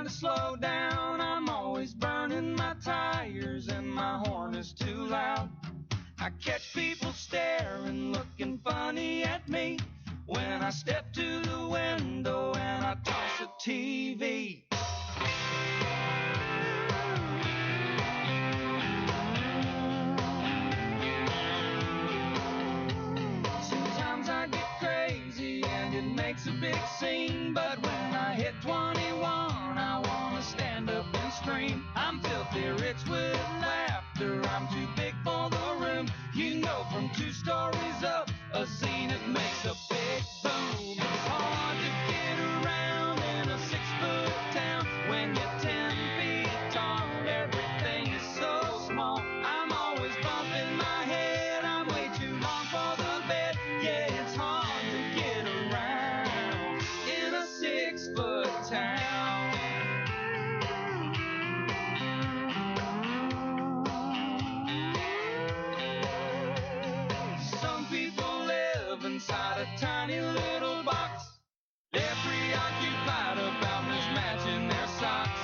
trying to slow down. I'm always burning my tires and my horn is too loud. I catch people staring, looking funny at me when I step to the window and I toss a TV. Sometimes I get crazy and it makes a big scene, but when I hit 21, I wanna stand up and scream. I'm filthy rich with laughter, I'm too big for the room. You know, from 2 stories up, a zenith makes a big boom. It's hard to get around in a 6-foot town when you're 10 feet tall. Everything is so small. I'm always bumping my head. I'm way too long for the bed. Yeah, it's hard to get around in a 6-foot town. Some people live inside a tiny little box. They're preoccupied about mismatching their socks.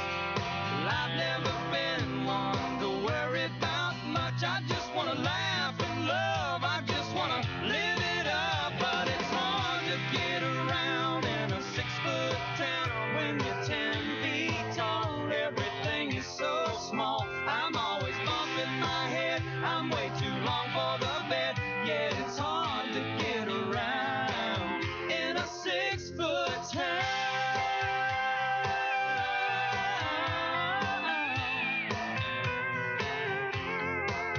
Well, I've never been one to worry about much. I just wanna laugh and love. I just wanna live it up. But it's hard to get around in a 6-foot town when you're 10 feet tall. Everything is so small. I'm always bumping my head. I'm way too long for the bed. Yeah, it's hard to get around in a 6-foot town.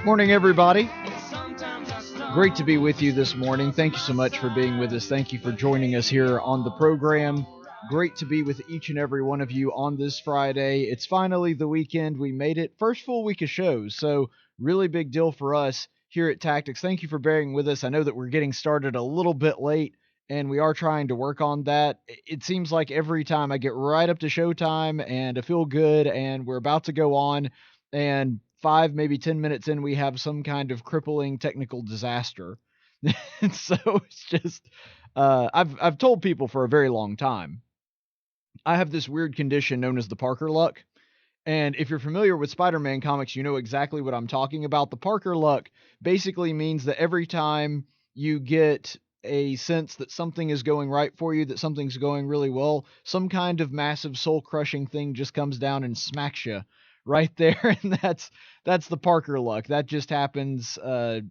Morning, everybody. Sometimes I stumble. Great to be with you this morning. Thank you so much for being with us. Thank you for joining us here on the program. Great to be with each and every one of you on this Friday. It's finally the weekend. We made it. First full week of shows, so really big deal for us here at Tactics. Thank you for bearing with us. I know that we're getting started a little bit late, and we are trying to work on that. It seems like every time I get right up to showtime and I feel good and we're about to go on, and 5, maybe 10 minutes in, we have some kind of crippling technical disaster. And so it's just, I've told people for a very long time, I have this weird condition known as the Parker luck. And if you're familiar with Spider-Man comics, you know exactly what I'm talking about. The Parker luck basically means that every time you get a sense that something is going right for you, that something's going really well, some kind of massive soul-crushing thing just comes down and smacks you right there. And that's the Parker luck. That just happens to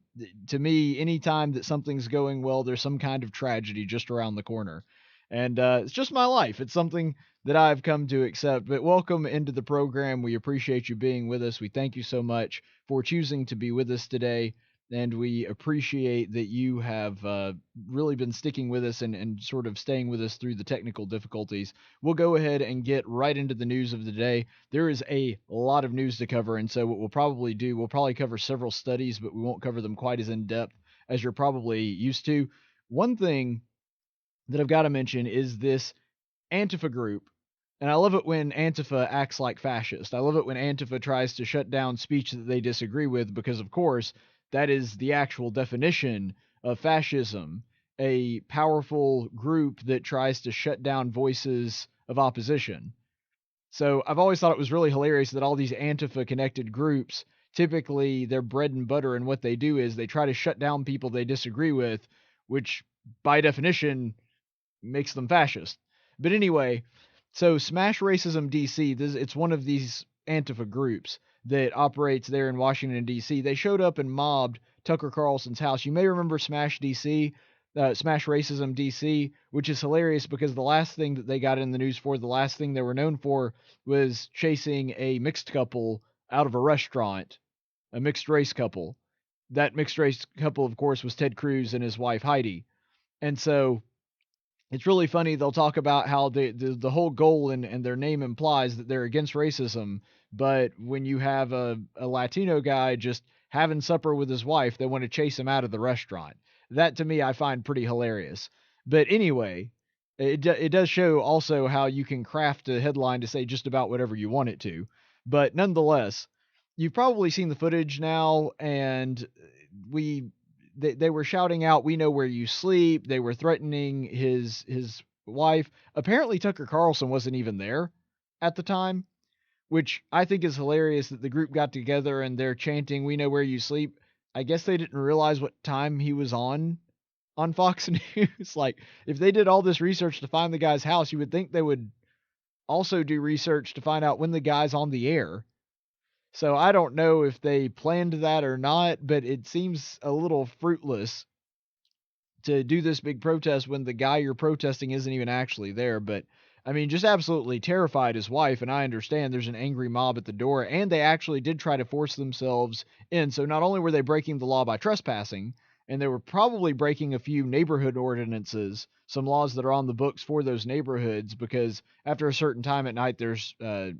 me anytime that something's going well. There's some kind of tragedy just around the corner. And it's just my life. It's something that I've come to accept. But welcome into the program. We appreciate you being with us. We thank you so much for choosing to be with us today. And we appreciate that you have really been sticking with us and sort of staying with us through the technical difficulties. We'll go ahead and get right into the news of the day. There is a lot of news to cover, and so what we'll probably do, we'll probably cover several studies, but we won't cover them quite as in depth as you're probably used to. One thing that I've got to mention is this Antifa group. And I love it when Antifa acts like fascist. I love it when Antifa tries to shut down speech that they disagree with because, of course, that is the actual definition of fascism, a powerful group that tries to shut down voices of opposition. So I've always thought it was really hilarious that all these Antifa-connected groups, typically their bread and butter and what they do is they try to shut down people they disagree with, which by definition makes them fascist. But anyway, so Smash Racism DC, it's one of these Antifa groups that operates there in Washington, D.C. They showed up and mobbed Tucker Carlson's house. You may remember Smash DC, Smash Racism DC, which is hilarious because the last thing that they got in the news for, the last thing they were known for, was chasing a mixed couple out of a restaurant, a mixed race couple. That mixed race couple, of course, was Ted Cruz and his wife Heidi. And so it's really funny. They'll talk about how the whole goal and their name implies that they're against racism. But when you have a Latino guy just having supper with his wife, they want to chase him out of the restaurant. That to me, I find pretty hilarious. But anyway, it does show also how you can craft a headline to say just about whatever you want it to. But nonetheless, you've probably seen the footage now, and they were shouting out, "We know where you sleep." They were threatening his wife. Apparently Tucker Carlson wasn't even there. at the time, which I think is hilarious that the group got together and they're chanting, "We know where you sleep." I guess they didn't realize what time he was on Fox News. Like, if they did all this research to find the guy's house, you would think they would also do research to find out when the guy's on the air. So I don't know if they planned that or not, but it seems a little fruitless to do this big protest when the guy you're protesting isn't even actually there. But I mean, just absolutely terrified his wife. And I understand there's an angry mob at the door, and they actually did try to force themselves in. So not only were they breaking the law by trespassing, and they were probably breaking a few neighborhood ordinances, some laws that are on the books for those neighborhoods, because after a certain time at night, there's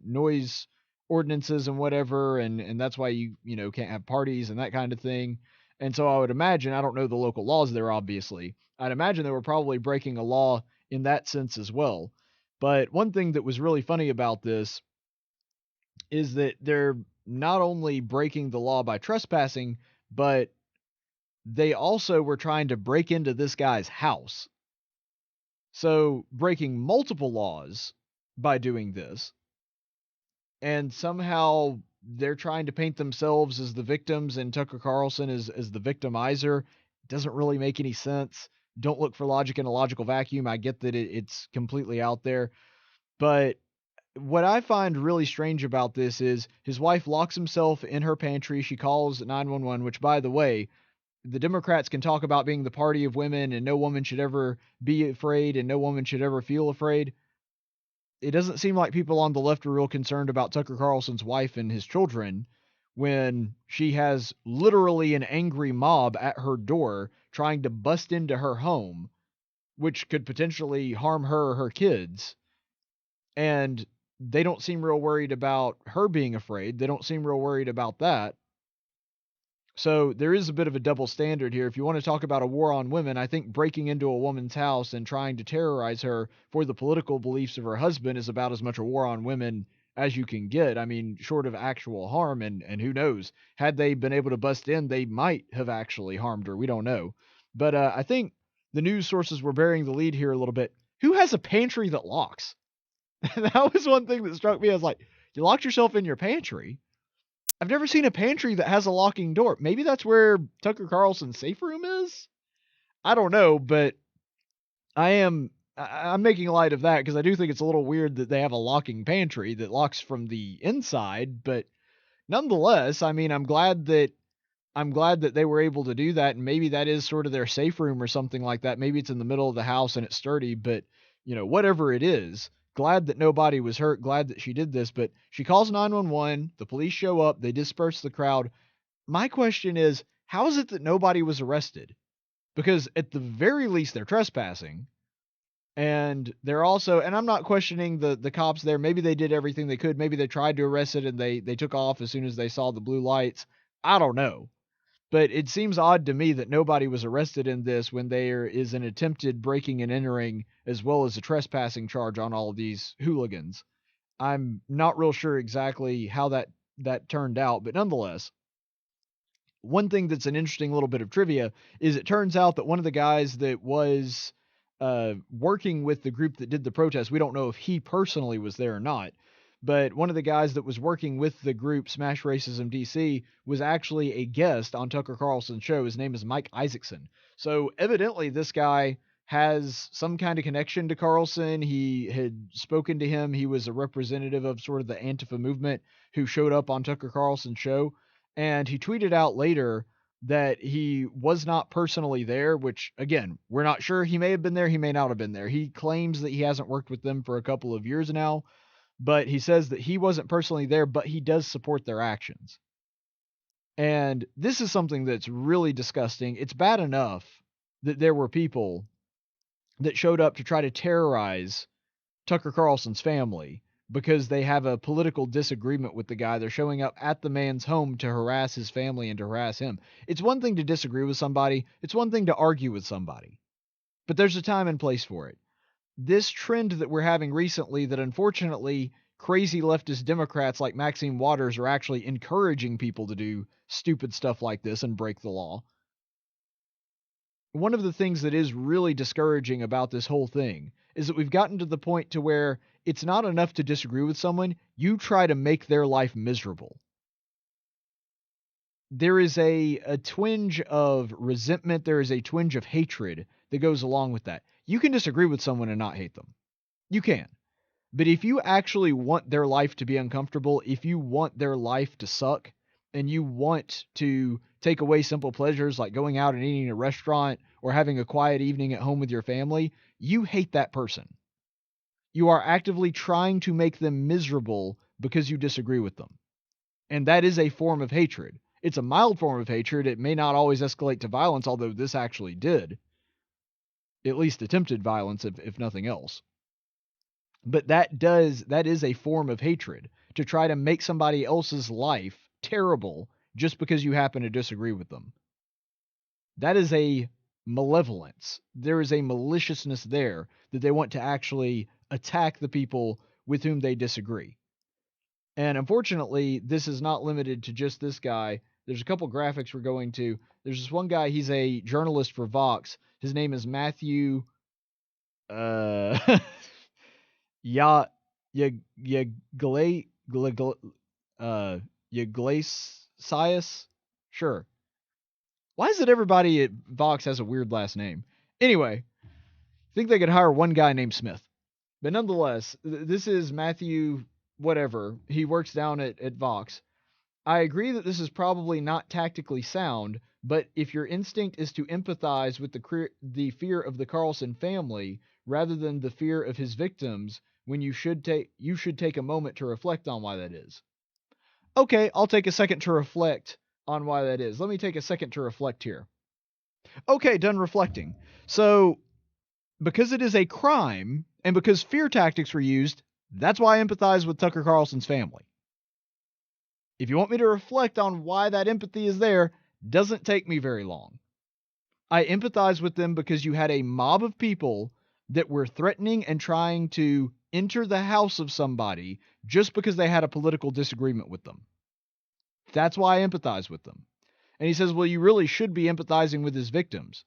noise ordinances and whatever, and that's why you can't have parties and that kind of thing. And so I would imagine, I don't know the local laws there, obviously. I'd imagine they were probably breaking a law in that sense as well. But one thing that was really funny about this is that they're not only breaking the law by trespassing, but they also were trying to break into this guy's house. So breaking multiple laws by doing this. And somehow they're trying to paint themselves as the victims and Tucker Carlson as the victimizer. Doesn't really make any sense. Don't look for logic in a logical vacuum. I get that it's completely out there. But what I find really strange about this is his wife locks himself in her pantry. She calls 911, which, by the way, the Democrats can talk about being the party of women and no woman should ever be afraid and no woman should ever feel afraid. It doesn't seem like people on the left are real concerned about Tucker Carlson's wife and his children when she has literally an angry mob at her door trying to bust into her home, which could potentially harm her or her kids. And they don't seem real worried about her being afraid. They don't seem real worried about that. So there is a bit of a double standard here. If you want to talk about a war on women, I think breaking into a woman's house and trying to terrorize her for the political beliefs of her husband is about as much a war on women as you can get. I mean, short of actual harm, and who knows? Had they been able to bust in, they might have actually harmed her. We don't know. But I think the news sources were bearing the lead here a little bit. Who has a pantry that locks? That was one thing that struck me. I was like, you locked yourself in your pantry? I've never seen a pantry that has a locking door. Maybe that's where Tucker Carlson's safe room is? I don't know, but I'm making light of that because I do think it's a little weird that they have a locking pantry that locks from the inside, but nonetheless, I mean, I'm glad that they were able to do that, and maybe that is sort of their safe room or something like that. Maybe it's in the middle of the house and it's sturdy, but whatever it is, glad that nobody was hurt, glad that she did this. But she calls 911, the police show up, they disperse the crowd. My question is, how is it that nobody was arrested? Because at the very least they're trespassing, and they're also, and I'm not questioning the cops there. Maybe they did everything they could. Maybe they tried to arrest it and they took off as soon as they saw the blue lights. I don't know. But it seems odd to me that nobody was arrested in this when there is an attempted breaking and entering as well as a trespassing charge on all of these hooligans. I'm not real sure exactly how that turned out, but nonetheless, one thing that's an interesting little bit of trivia is it turns out that one of the guys that was working with the group that did the protest, we don't know if he personally was there or not, but one of the guys that was working with the group Smash Racism DC was actually a guest on Tucker Carlson's show. His name is Mike Isaacson. So evidently this guy has some kind of connection to Carlson. He had spoken to him. He was a representative of sort of the Antifa movement who showed up on Tucker Carlson's show. And he tweeted out later that he was not personally there, which, again, we're not sure. He may have been there. He may not have been there. He claims that he hasn't worked with them for a couple of years now, but he says that he wasn't personally there, but he does support their actions. And this is something that's really disgusting. It's bad enough that there were people that showed up to try to terrorize Tucker Carlson's family because they have a political disagreement with the guy. They're showing up at the man's home to harass his family and to harass him. It's one thing to disagree with somebody. It's one thing to argue with somebody. But there's a time and place for it. This trend that we're having recently that unfortunately crazy leftist Democrats like Maxine Waters are actually encouraging people to do stupid stuff like this and break the law. one of the things that is really discouraging about this whole thing is that we've gotten to the point to where it's not enough to disagree with someone, you try to make their life miserable. There is a twinge of resentment, there is a twinge of hatred that goes along with that. You can disagree with someone and not hate them. You can. But if you actually want their life to be uncomfortable, if you want their life to suck, and you want to take away simple pleasures like going out and eating at a restaurant or having a quiet evening at home with your family, you hate that person. You are actively trying to make them miserable because you disagree with them. And that is a form of hatred. It's a mild form of hatred. It may not always escalate to violence, although this actually did. At least attempted violence, if nothing else. But that is a form of hatred, to try to make somebody else's life terrible just because you happen to disagree with them. That is a malevolence. There is a maliciousness there that they want to actually attack the people with whom they disagree. And unfortunately, this is not limited to just this guy. There's a couple graphics we're going to. There's this one guy, he's a journalist for Vox. His name is Matthew Yglesias? Sure. Why is it everybody at Vox has a weird last name? Anyway, I think they could hire one guy named Smith. But nonetheless, this is Matthew whatever. He works down at Vox. I agree that this is probably not tactically sound, but if your instinct is to empathize with the fear of the Carlson family rather than the fear of his victims, when you should take a moment to reflect on why that is. Okay, I'll take a second to reflect on why that is. Let me take a second to reflect here. Okay, done reflecting. So, because it is a crime, and because fear tactics were used, that's why I empathize with Tucker Carlson's family. If you want me to reflect on why that empathy is there, doesn't take me very long. I empathize with them because you had a mob of people that were threatening and trying to enter the house of somebody just because they had a political disagreement with them. That's why I empathize with them. And he says, well, you really should be empathizing with his victims.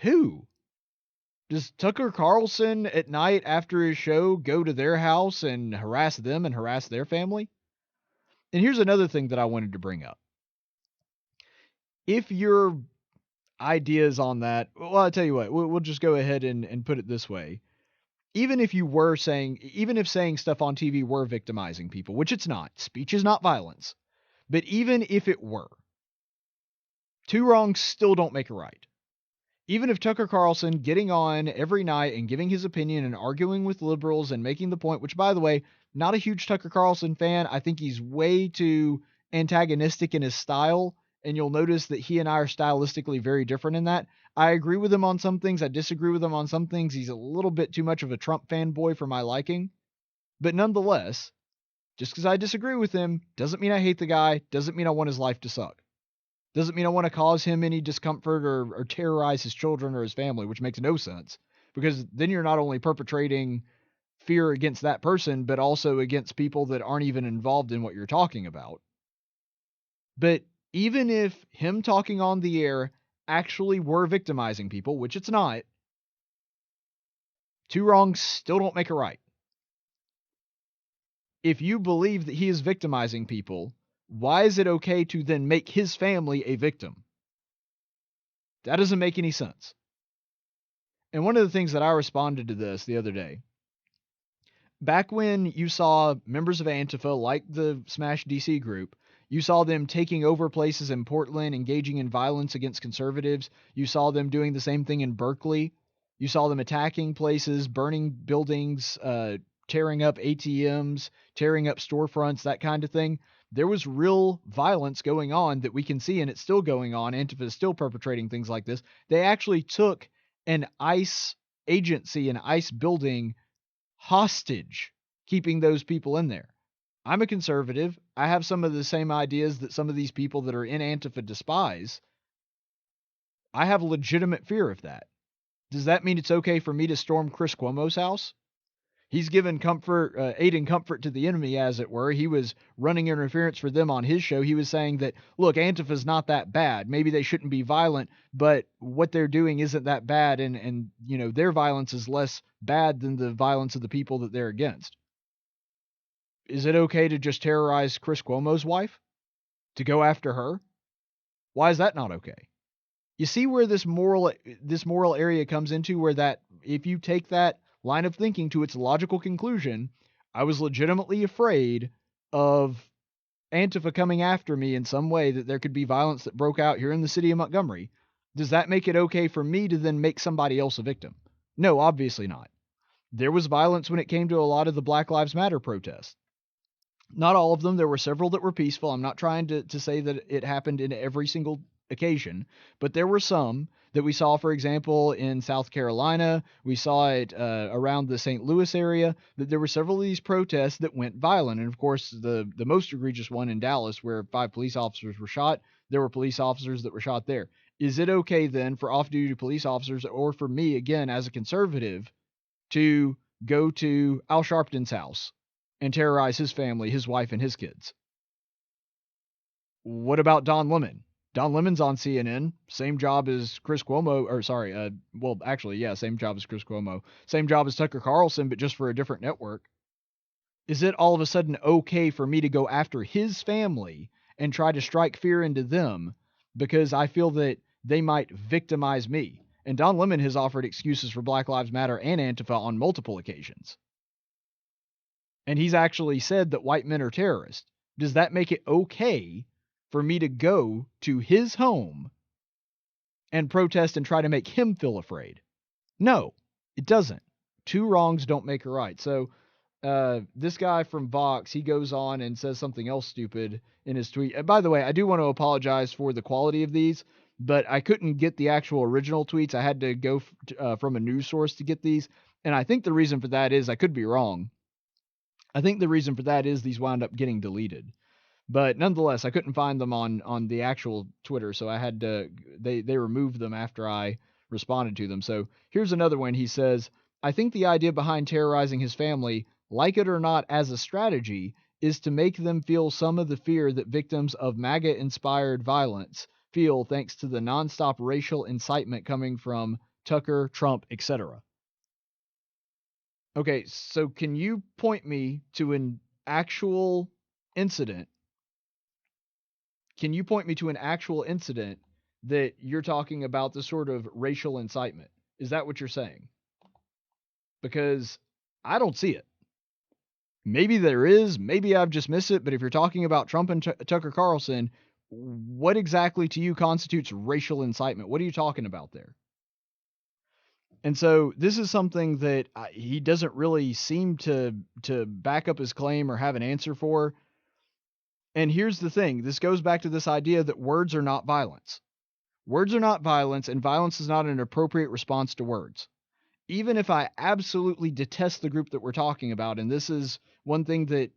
Who? Does Tucker Carlson at night after his show go to their house and harass them and harass their family? And here's another thing that I wanted to bring up. If your ideas on that, well, I'll tell you what, we'll just go ahead and put it this way. Even if saying stuff on TV were victimizing people, which it's not, speech is not violence, but even if it were, two wrongs still don't make a right. Even if Tucker Carlson getting on every night and giving his opinion and arguing with liberals and making the point, which, by the way, not a huge Tucker Carlson fan. I think he's way too antagonistic in his style, and you'll notice that he and I are stylistically very different in that. I agree with him on some things. I disagree with him on some things. He's a little bit too much of a Trump fanboy for my liking. But nonetheless, just because I disagree with him doesn't mean I hate the guy, doesn't mean I want his life to suck. Doesn't mean I want to cause him any discomfort or terrorize his children or his family, which makes no sense. Because then you're not only perpetrating fear against that person, but also against people that aren't even involved in what you're talking about. But even if him talking on the air actually were victimizing people, which it's not, two wrongs still don't make a right. If you believe that he is victimizing people, why is it okay to then make his family a victim? That doesn't make any sense. And one of the things that I responded to this the other day, back when you saw members of Antifa, like the Smash DC group, you saw them taking over places in Portland, engaging in violence against conservatives. You saw them doing the same thing in Berkeley. You saw them attacking places, burning buildings, tearing up ATMs, tearing up storefronts, that kind of thing. There was real violence going on that we can see, and it's still going on. Antifa is still perpetrating things like this. They actually took an ICE agency, an ICE building, hostage, keeping those people in there. I'm a conservative. I have some of the same ideas that some of these people that are in Antifa despise. I have legitimate fear of that. Does that mean it's okay for me to storm Chris Cuomo's house? He's given comfort, aid and comfort to the enemy, as it were. He was running interference for them on his show. He was saying that, look, Antifa's not that bad. Maybe they shouldn't be violent, but what they're doing isn't that bad, and their violence is less bad than the violence of the people that they're against. Is it okay to just terrorize Chris Cuomo's wife? To go after her? Why is that not okay? You see where this moral area comes into, where that if you take that line of thinking to its logical conclusion, I was legitimately afraid of Antifa coming after me in some way, that there could be violence that broke out here in the city of Montgomery. Does that make it okay for me to then make somebody else a victim? No, obviously not. There was violence when it came to a lot of the Black Lives Matter protests. Not all of them. There were several that were peaceful. I'm not trying to say that it happened in every single occasion, but there were some that we saw, for example, in South Carolina. We saw it around the St. Louis area, that there were several of these protests that went violent. And of course, the most egregious one in Dallas, where 5 police officers were shot, there were police officers that were shot there. Is it okay then for off-duty police officers, or for me, again, as a conservative, to go to Al Sharpton's house and terrorize his family, his wife, and his kids? What about Don Lemon? Don Lemon's on CNN, same job as Chris Cuomo, same job as Chris Cuomo, same job as Tucker Carlson, but just for a different network. Is it all of a sudden okay for me to go after his family and try to strike fear into them because I feel that they might victimize me? And Don Lemon has offered excuses for Black Lives Matter and Antifa on multiple occasions. And he's actually said that white men are terrorists. Does that make it okay for me to go to his home and protest and try to make him feel afraid? No, it doesn't. 2 wrongs don't make a right. So this guy from Vox, he goes on and says something else stupid in his tweet. And by the way, I do want to apologize for the quality of these, but I couldn't get the actual original tweets. I had to go from a news source to get these. And I think the reason for that is, I could be wrong, I think the reason for that is these wound up getting deleted. But nonetheless, I couldn't find them on the actual Twitter, so I had to, they removed them after I responded to them. So here's another one. He says, I think the idea behind terrorizing his family, like it or not as a strategy, is to make them feel some of the fear that victims of MAGA-inspired violence feel, thanks to the nonstop racial incitement coming from Tucker, Trump, etc. Okay, so can you point me to an actual incident? Can you point me to an actual incident that you're talking about the sort of racial incitement? Is that what you're saying? Because I don't see it. Maybe there is, maybe I've just missed it, but if you're talking about Trump and Tucker Carlson, what exactly to you constitutes racial incitement? What are you talking about there? And so this is something that he doesn't really seem to back up his claim or have an answer for. And here's the thing. This goes back to this idea that words are not violence. Words are not violence, and violence is not an appropriate response to words. Even if I absolutely detest the group that we're talking about, and this is one thing that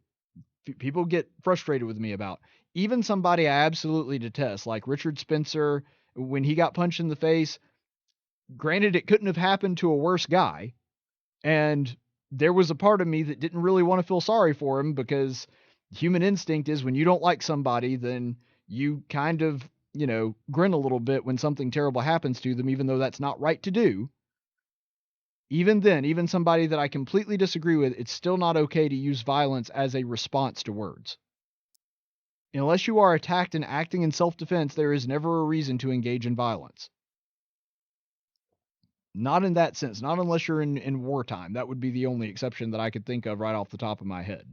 people get frustrated with me about, even somebody I absolutely detest, like Richard Spencer, when he got punched in the face, granted, it couldn't have happened to a worse guy, and there was a part of me that didn't really want to feel sorry for him, because human instinct is, when you don't like somebody, then you kind of, grin a little bit when something terrible happens to them, even though that's not right to do. Even then, even somebody that I completely disagree with, it's still not okay to use violence as a response to words. Unless you are attacked and acting in self-defense, there is never a reason to engage in violence. Not in that sense. Not unless you're in wartime. That would be the only exception that I could think of right off the top of my head.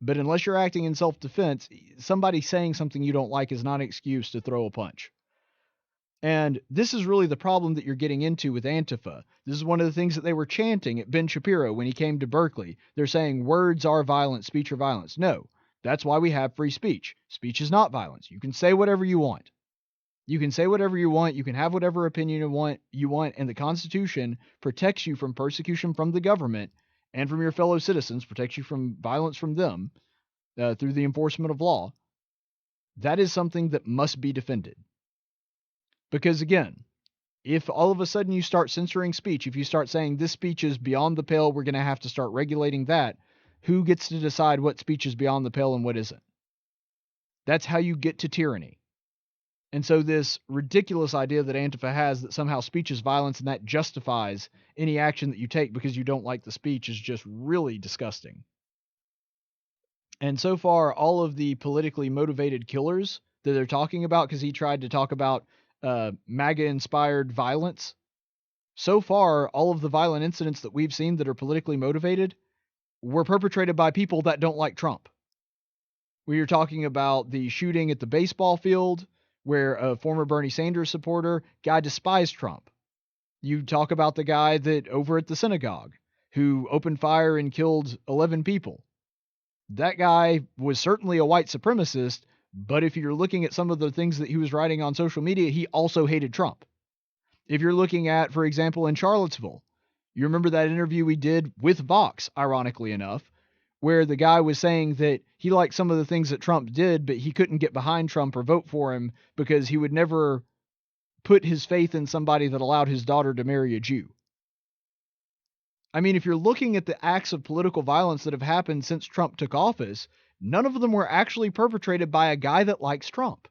But unless you're acting in self-defense, somebody saying something you don't like is not an excuse to throw a punch. And this is really the problem that you're getting into with Antifa. This is one of the things that they were chanting at Ben Shapiro when he came to Berkeley. They're saying words are violence, speech are violence. No, that's why we have free speech. Speech is not violence. You can say whatever you want. You can say whatever you want. You can have whatever opinion you want, and the Constitution protects you from persecution from the government and from your fellow citizens, protects you from violence from them through the enforcement of law. That is something that must be defended. Because again, If all of a sudden you start censoring speech, if you start saying this speech is beyond the pale, we're going to have to start regulating that, who gets to decide what speech is beyond the pale and what isn't? That's how you get to tyranny. And so this ridiculous idea that Antifa has that somehow speech is violence and that justifies any action that you take because you don't like the speech is just really disgusting. And so far, all of the politically motivated killers that they're talking about, because he tried to talk about MAGA-inspired violence, so far, all of the violent incidents that we've seen that are politically motivated were perpetrated by people that don't like Trump. We are talking about the shooting at the baseball field, where a former Bernie Sanders supporter, guy despised Trump. You talk about the guy that over at the synagogue who opened fire and killed 11 people. That guy was certainly a white supremacist, but if you're looking at some of the things that he was writing on social media, he also hated Trump. If you're looking at, for example, in Charlottesville, you remember that interview we did with Vox, ironically enough, where the guy was saying that he liked some of the things that Trump did, but he couldn't get behind Trump or vote for him because he would never put his faith in somebody that allowed his daughter to marry a Jew. I mean, if you're looking at the acts of political violence that have happened since Trump took office, none of them were actually perpetrated by a guy that likes Trump.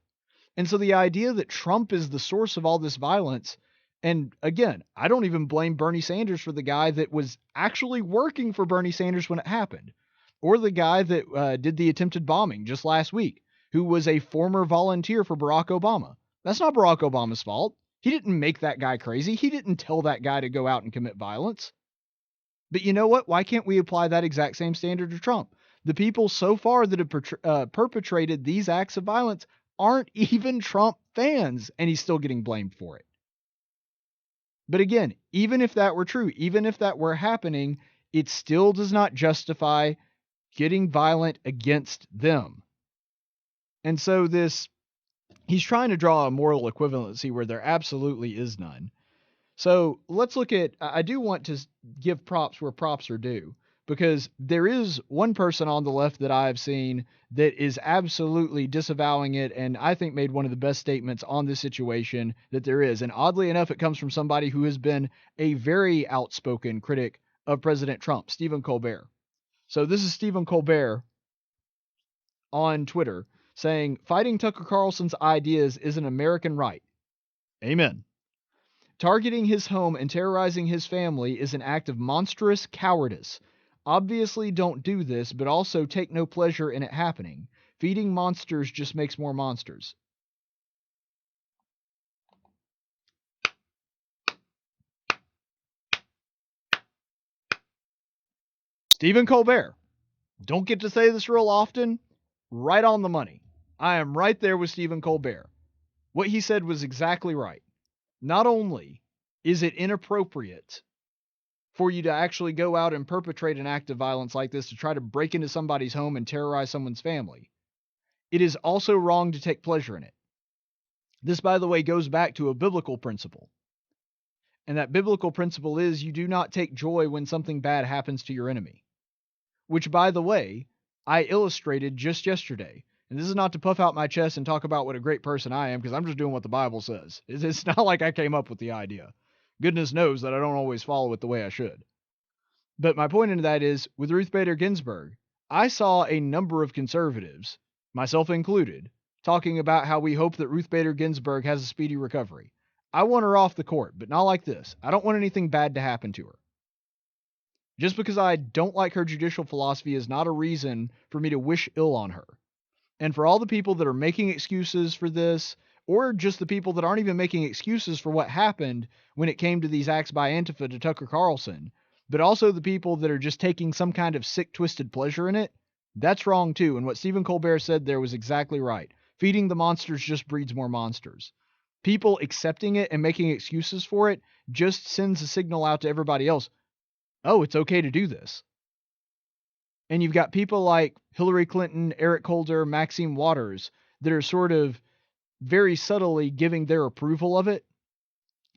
And so the idea that Trump is the source of all this violence, and again, I don't even blame Bernie Sanders for the guy that was actually working for Bernie Sanders when it happened, or the guy that did the attempted bombing just last week, who was a former volunteer for Barack Obama. That's not Barack Obama's fault. He didn't make that guy crazy. He didn't tell that guy to go out and commit violence. But you know what? Why can't we apply that exact same standard to Trump? The people so far that have perpetrated these acts of violence aren't even Trump fans, and he's still getting blamed for it. But again, even if that were true, even if that were happening, it still does not justify getting violent against them. And so he's trying to draw a moral equivalency where there absolutely is none. So let's look at, I do want to give props where props are due, because there is one person on the left that I've seen that is absolutely disavowing it, and I think made one of the best statements on this situation that there is. And oddly enough, it comes from somebody who has been a very outspoken critic of President Trump, Stephen Colbert. So this is Stephen Colbert on Twitter saying, "Fighting Tucker Carlson's ideas is an American right." Amen. "Targeting his home and terrorizing his family is an act of monstrous cowardice. Obviously don't do this, but also take no pleasure in it happening. Feeding monsters just makes more monsters." Stephen Colbert. Don't get to say this real often. Right on the money. I am right there with Stephen Colbert. What he said was exactly right. Not only is it inappropriate for you to actually go out and perpetrate an act of violence like this to try to break into somebody's home and terrorize someone's family, it is also wrong to take pleasure in it. This, by the way, goes back to a biblical principle. And that biblical principle is you do not take joy when something bad happens to your enemy. Which, by the way, I illustrated just yesterday. And this is not to puff out my chest and talk about what a great person I am, because I'm just doing what the Bible says. It's not like I came up with the idea. Goodness knows that I don't always follow it the way I should. But my point in that is, with Ruth Bader Ginsburg, I saw a number of conservatives, myself included, talking about how we hope that Ruth Bader Ginsburg has a speedy recovery. I want her off the court, but not like this. I don't want anything bad to happen to her. Just because I don't like her judicial philosophy is not a reason for me to wish ill on her. And for all the people that are making excuses for this, or just the people that aren't even making excuses for what happened when it came to these acts by Antifa to Tucker Carlson, but also the people that are just taking some kind of sick, twisted pleasure in it, that's wrong too. And what Stephen Colbert said there was exactly right. Feeding the monsters just breeds more monsters. People accepting it and making excuses for it just sends a signal out to everybody else. Oh, it's okay to do this. And you've got people like Hillary Clinton, Eric Holder, Maxine Waters that are sort of very subtly giving their approval of it,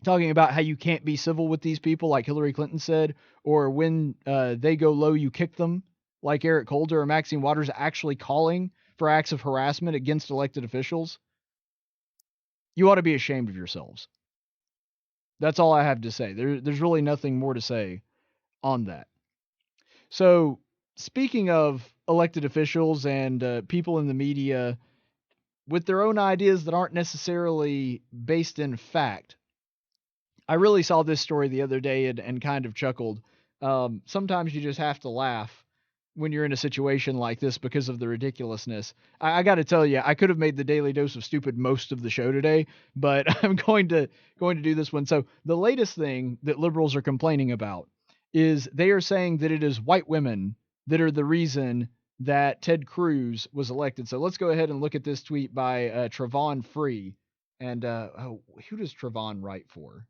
talking about how you can't be civil with these people, like Hillary Clinton said, or when they go low, you kick them, like Eric Holder or Maxine Waters actually calling for acts of harassment against elected officials. You ought to be ashamed of yourselves. That's all I have to say. There's really nothing more to say on that. So, speaking of elected officials and people in the media with their own ideas that aren't necessarily based in fact, I really saw this story the other day and kind of chuckled. Sometimes you just have to laugh when you're in a situation like this because of the ridiculousness. I got to tell you, I could have made the Daily Dose of Stupid most of the show today, but I'm going to do this one. So the latest thing that liberals are complaining about is they are saying that it is white women that are the reason that Ted Cruz was elected. So let's go ahead and look at this tweet by Travon Free. And who does Travon write for?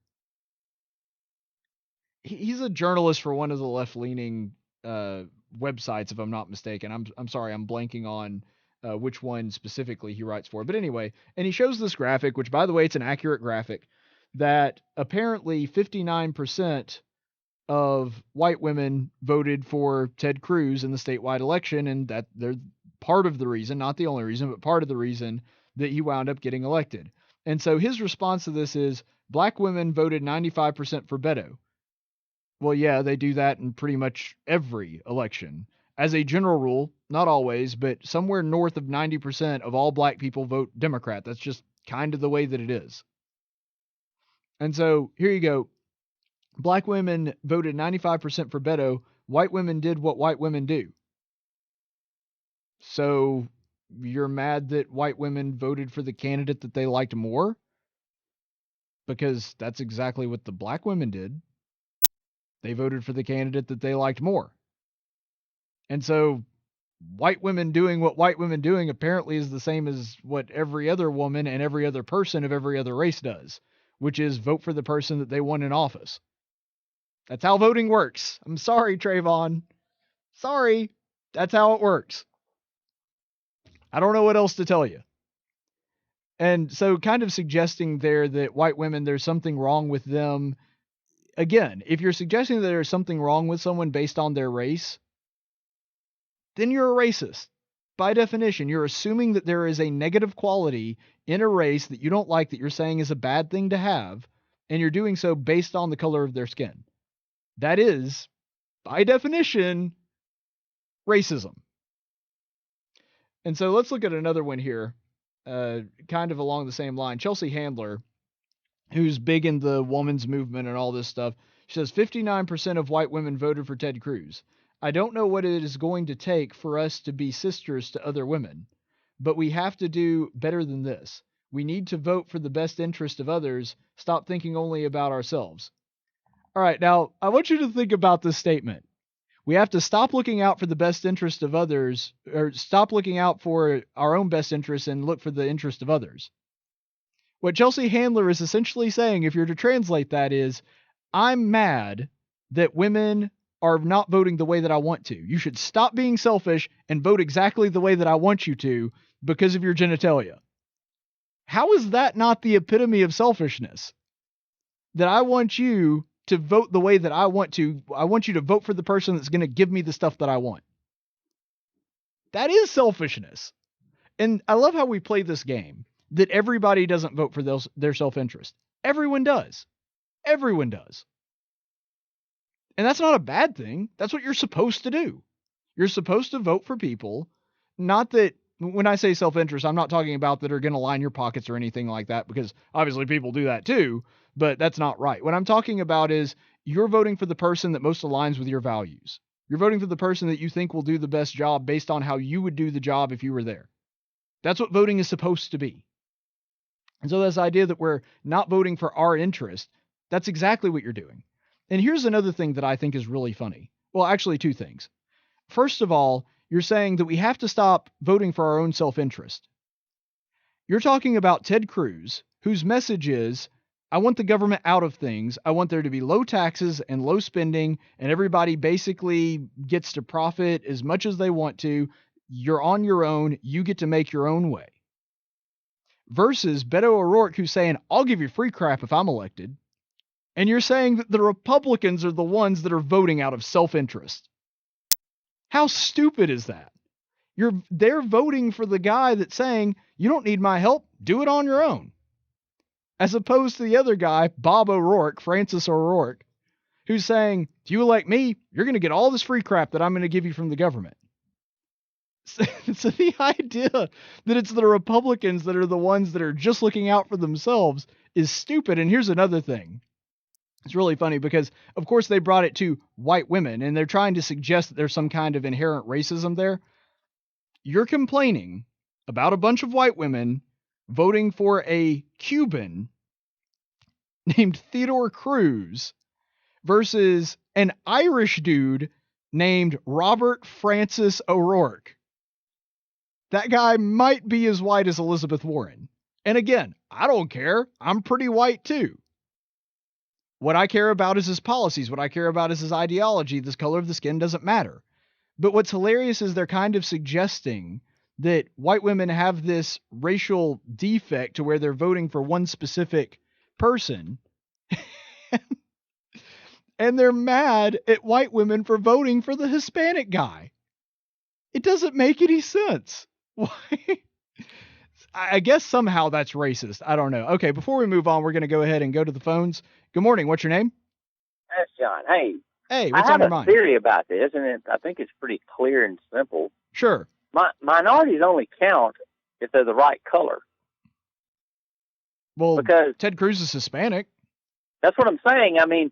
He's a journalist for one of the left-leaning websites, if I'm not mistaken. I'm sorry, I'm blanking on which one specifically he writes for. But anyway, and he shows this graphic, which, by the way, it's an accurate graphic, that apparently 59% of white women voted for Ted Cruz in the statewide election, and that they're part of the reason, not the only reason, but part of the reason that he wound up getting elected. And so his response to this is, black women voted 95% for Beto. Well, yeah, they do that in pretty much every election. As a general rule, not always, but somewhere north of 90% of all black people vote Democrat. That's just kind of the way that it is. And so here you go. Black women voted 95% for Beto. White women did what white women do. So you're mad that white women voted for the candidate that they liked more? Because that's exactly what the black women did. They voted for the candidate that they liked more. And so white women doing what white women doing apparently is the same as what every other woman and every other person of every other race does, which is vote for the person that they want in office. That's how voting works. I'm sorry, Trayvon. Sorry. That's how it works. I don't know what else to tell you. And so kind of suggesting there that white women, there's something wrong with them. Again, if you're suggesting that there's something wrong with someone based on their race, then you're a racist. By definition, you're assuming that there is a negative quality in a race that you don't like that you're saying is a bad thing to have, and you're doing so based on the color of their skin. That is, by definition, racism. And so let's look at another one here, kind of along the same line. Chelsea Handler, who's big in the woman's movement and all this stuff, she says 59% of white women voted for Ted Cruz. I don't know what it is going to take for us to be sisters to other women, but we have to do better than this. We need to vote for the best interest of others. Stop thinking only about ourselves. All right, now I want you to think about this statement. We have to stop looking out for the best interest of others, or stop looking out for our own best interests and look for the interest of others. What Chelsea Handler is essentially saying, if you're to translate that, is I'm mad that women are not voting the way that I want to. You should stop being selfish and vote exactly the way that I want you to because of your genitalia. How is that not the epitome of selfishness? That I want you to vote the way that I want to. I want you to vote for the person that's going to give me the stuff that I want. That is selfishness. And I love how we play this game, that everybody doesn't vote for their self-interest. Everyone does. Everyone does. And that's not a bad thing. That's what you're supposed to do. You're supposed to vote for people, not that, when I say self-interest, I'm not talking about that are going to line your pockets or anything like that, because obviously people do that too, but that's not right. What I'm talking about is you're voting for the person that most aligns with your values. You're voting for the person that you think will do the best job based on how you would do the job if you were there. That's what voting is supposed to be. And so this idea that we're not voting for our interest, that's exactly what you're doing. And here's another thing that I think is really funny. Well, actually, two things. First of all, you're saying that we have to stop voting for our own self-interest. You're talking about Ted Cruz, whose message is, I want the government out of things. I want there to be low taxes and low spending, and everybody basically gets to profit as much as they want to. You're on your own. You get to make your own way. Versus Beto O'Rourke, who's saying, I'll give you free crap if I'm elected. And you're saying that the Republicans are the ones that are voting out of self-interest. How stupid is that? They're voting for the guy that's saying, you don't need my help, do it on your own. as opposed to the other guy, Bob O'Rourke, Francis O'Rourke, who's saying, if you elect me, you're going to get all this free crap that I'm going to give you from the government. So the idea that it's the Republicans that are the ones that are just looking out for themselves is stupid. And here's another thing. It's really funny because, of course, they brought it to white women, and they're trying to suggest that there's some kind of inherent racism there. You're complaining about a bunch of white women voting for a Cuban named Theodore Cruz versus an Irish dude named Robert Francis O'Rourke. That guy might be as white as Elizabeth Warren. And again, I don't care. I'm pretty white too. What I care about is his policies. What I care about is his ideology. This color of the skin doesn't matter. But what's hilarious is they're kind of suggesting that white women have this racial defect to where they're voting for one specific person. And they're mad at white women for voting for the Hispanic guy. It doesn't make any sense. Why? I guess somehow that's racist. I don't know. Okay, before we move on, we're going to go ahead and go to the phones. Good morning. What's your name? That's John. Hey. Hey, what's on your mind? I have a theory about this, and I think it's pretty clear and simple. Sure. Minorities only count if they're the right color. Well, because Ted Cruz is Hispanic. That's what I'm saying. I mean,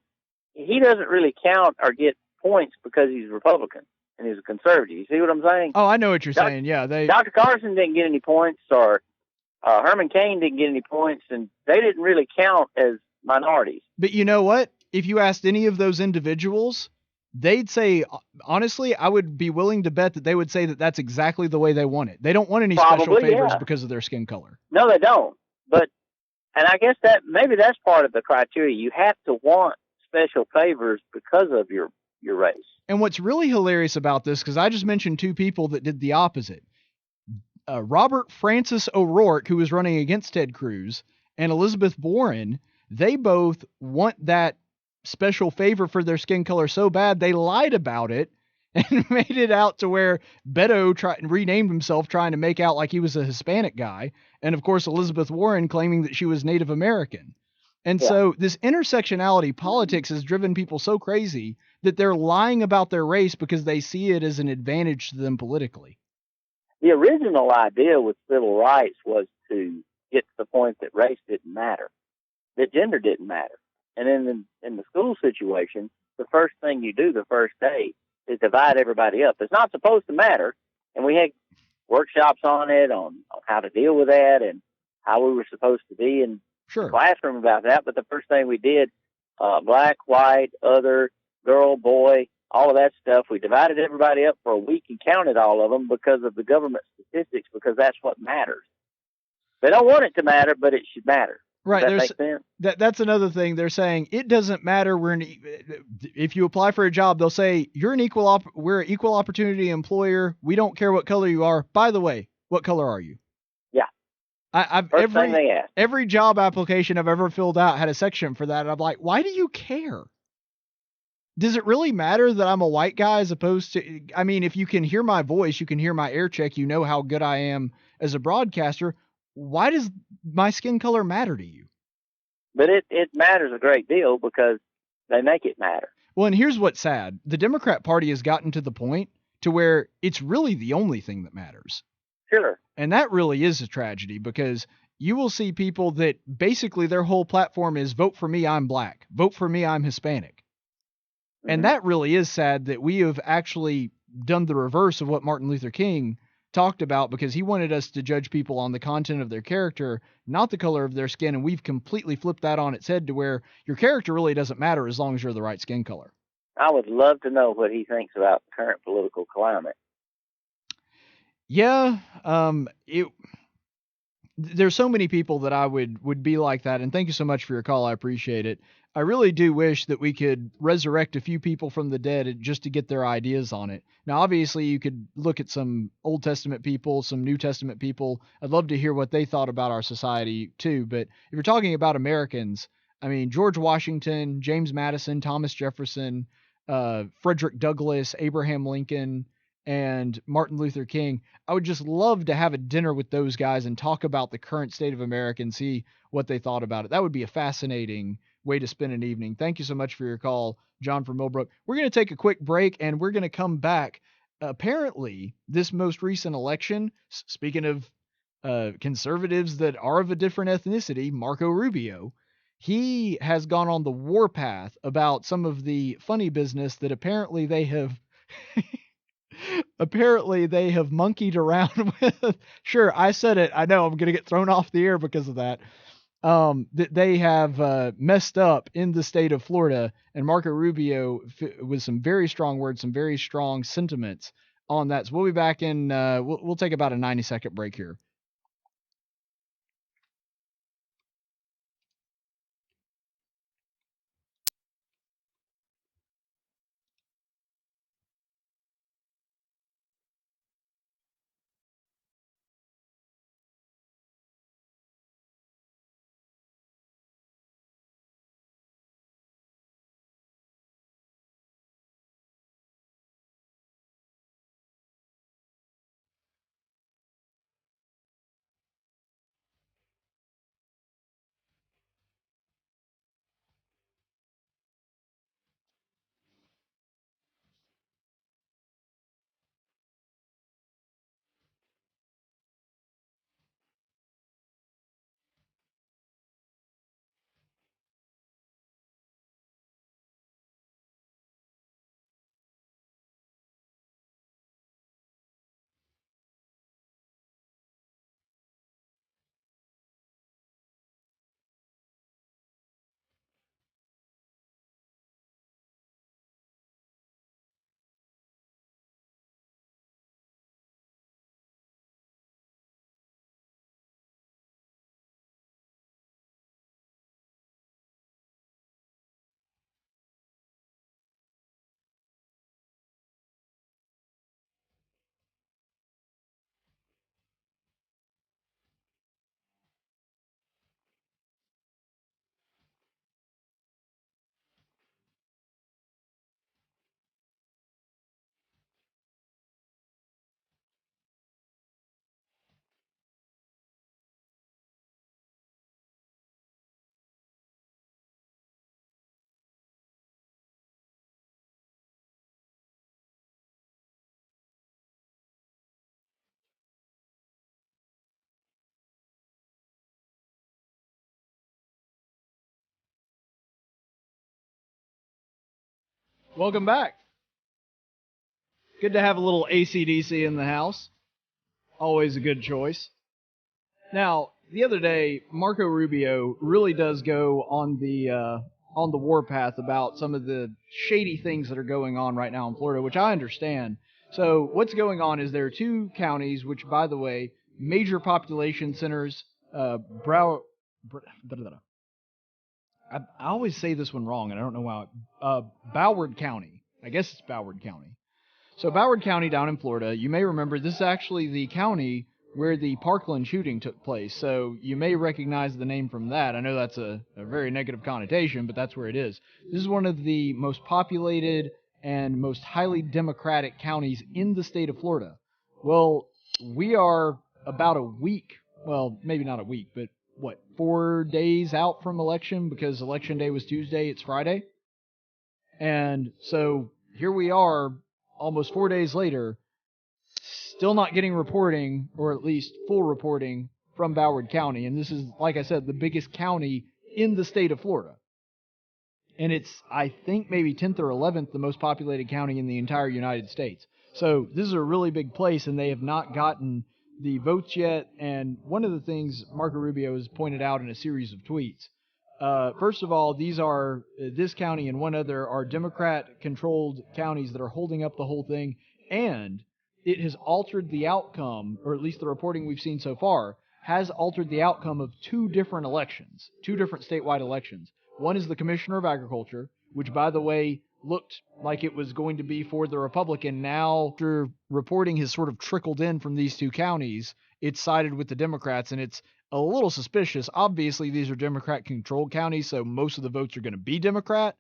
he doesn't really count or get points because he's Republican and he's a conservative. You see what I'm saying? Oh, I know what you're saying. Yeah, Dr. Carson didn't get any points, or Herman Cain didn't get any points, and they didn't really count as minorities. But you know what? If you asked any of those individuals, they'd say, honestly, I would be willing to bet that they would say that that's exactly the way they want it. They don't want any special favors because of their skin color. No, they don't. And I guess that maybe that's part of the criteria. You have to want special favors because of your race. And what's really hilarious about this, because I just mentioned two people that did the opposite. Robert Francis O'Rourke, who was running against Ted Cruz, and Elizabeth Warren, they both want that special favor for their skin color so bad they lied about it and made it out to where Beto renamed himself, trying to make out like he was a Hispanic guy. And of course, Elizabeth Warren claiming that she was Native American. And so this intersectionality politics has driven people so crazy that they're lying about their race because they see it as an advantage to them politically. The original idea with civil rights was to get to the point that race didn't matter, that gender didn't matter. And in the school situation, the first thing you do the first day is divide everybody up. It's not supposed to matter. And we had workshops on it, on how to deal with that and how we were supposed to be in the classroom about that. But the first thing we did, black, white, other, girl, boy, all of that stuff, we divided everybody up for a week and counted all of them because of the government statistics, because that's what matters. They don't want it to matter, but it should matter. Right. Does that make sense? That's another thing. They're saying it doesn't matter. If you apply for a job, they'll say we're an equal opportunity employer. We don't care what color you are. By the way, what color are you? Yeah. Every job application I've ever filled out had a section for that. And I'm like, why do you care? Does it really matter that I'm a white guy as opposed to, I mean, if you can hear my voice, you can hear my air check, you know how good I am as a broadcaster. Why does my skin color matter to you? But it matters a great deal because they make it matter. Well, and here's what's sad. The Democrat Party has gotten to the point to where it's really the only thing that matters. Sure. And that really is a tragedy, because you will see people that basically their whole platform is vote for me, I'm black. Vote for me, I'm Hispanic. Mm-hmm. And that really is sad that we have actually done the reverse of what Martin Luther King talked about, because he wanted us to judge people on the content of their character, not the color of their skin. And we've completely flipped that on its head to where your character really doesn't matter as long as you're the right skin color. I would love to know what he thinks about the current political climate. Yeah. There's so many people that I would be like that. And thank you so much for your call. I appreciate it. I really do wish that we could resurrect a few people from the dead just to get their ideas on it. Now, obviously, you could look at some Old Testament people, some New Testament people. I'd love to hear what they thought about our society, too. But if you're talking about Americans, I mean, George Washington, James Madison, Thomas Jefferson, Frederick Douglass, Abraham Lincoln, and Martin Luther King. I would just love to have a dinner with those guys and talk about the current state of America and see what they thought about it. That would be a fascinating way to spend an evening. Thank you so much for your call, John from Millbrook. We're going to take a quick break and we're going to come back. Apparently, this most recent election, speaking of conservatives that are of a different ethnicity, Marco Rubio, he has gone on the warpath about some of the funny business that apparently they have monkeyed around with. Sure, I said it. I know I'm going to get thrown off the air because of that. That they have messed up in the state of Florida, and Marco Rubio with some very strong words, some very strong sentiments on that. So we'll be back in. We'll take about a 90-second break here. Welcome back. Good to have a little AC/DC in the house. Always a good choice. Now, the other day, Marco Rubio really does go on the warpath about some of the shady things that are going on right now in Florida, which I understand. So what's going on is there are two counties, which, by the way, major population centers. I always say this one wrong, and I don't know why. Broward County. I guess it's Broward County. So Broward County down in Florida, you may remember this is actually the county where the Parkland shooting took place. So you may recognize the name from that. I know that's a very negative connotation, but that's where it is. This is one of the most populated and most highly democratic counties in the state of Florida. Well, we are about a week, well, maybe not a week, but 4 days out from election, because election day was Tuesday, it's Friday. And so here we are almost 4 days later, still not getting reporting, or at least full reporting, from Broward County. And this is, like I said, the biggest county in the state of Florida. And it's, I think, maybe 10th or 11th the most populated county in the entire United States. So this is a really big place, and they have not gotten the votes yet. And one of the things Marco Rubio has pointed out in a series of tweets, first of all, this county and one other are Democrat-controlled counties that are holding up the whole thing, and it has altered the outcome, or at least the reporting we've seen so far, has altered the outcome of two different elections, two different statewide elections. One is the Commissioner of Agriculture, which, by the way, looked like it was going to be for the Republican. Now, after reporting has sort of trickled in from these two counties, it's sided with the Democrats, and it's a little suspicious. Obviously, these are Democrat-controlled counties, so most of the votes are going to be Democrat.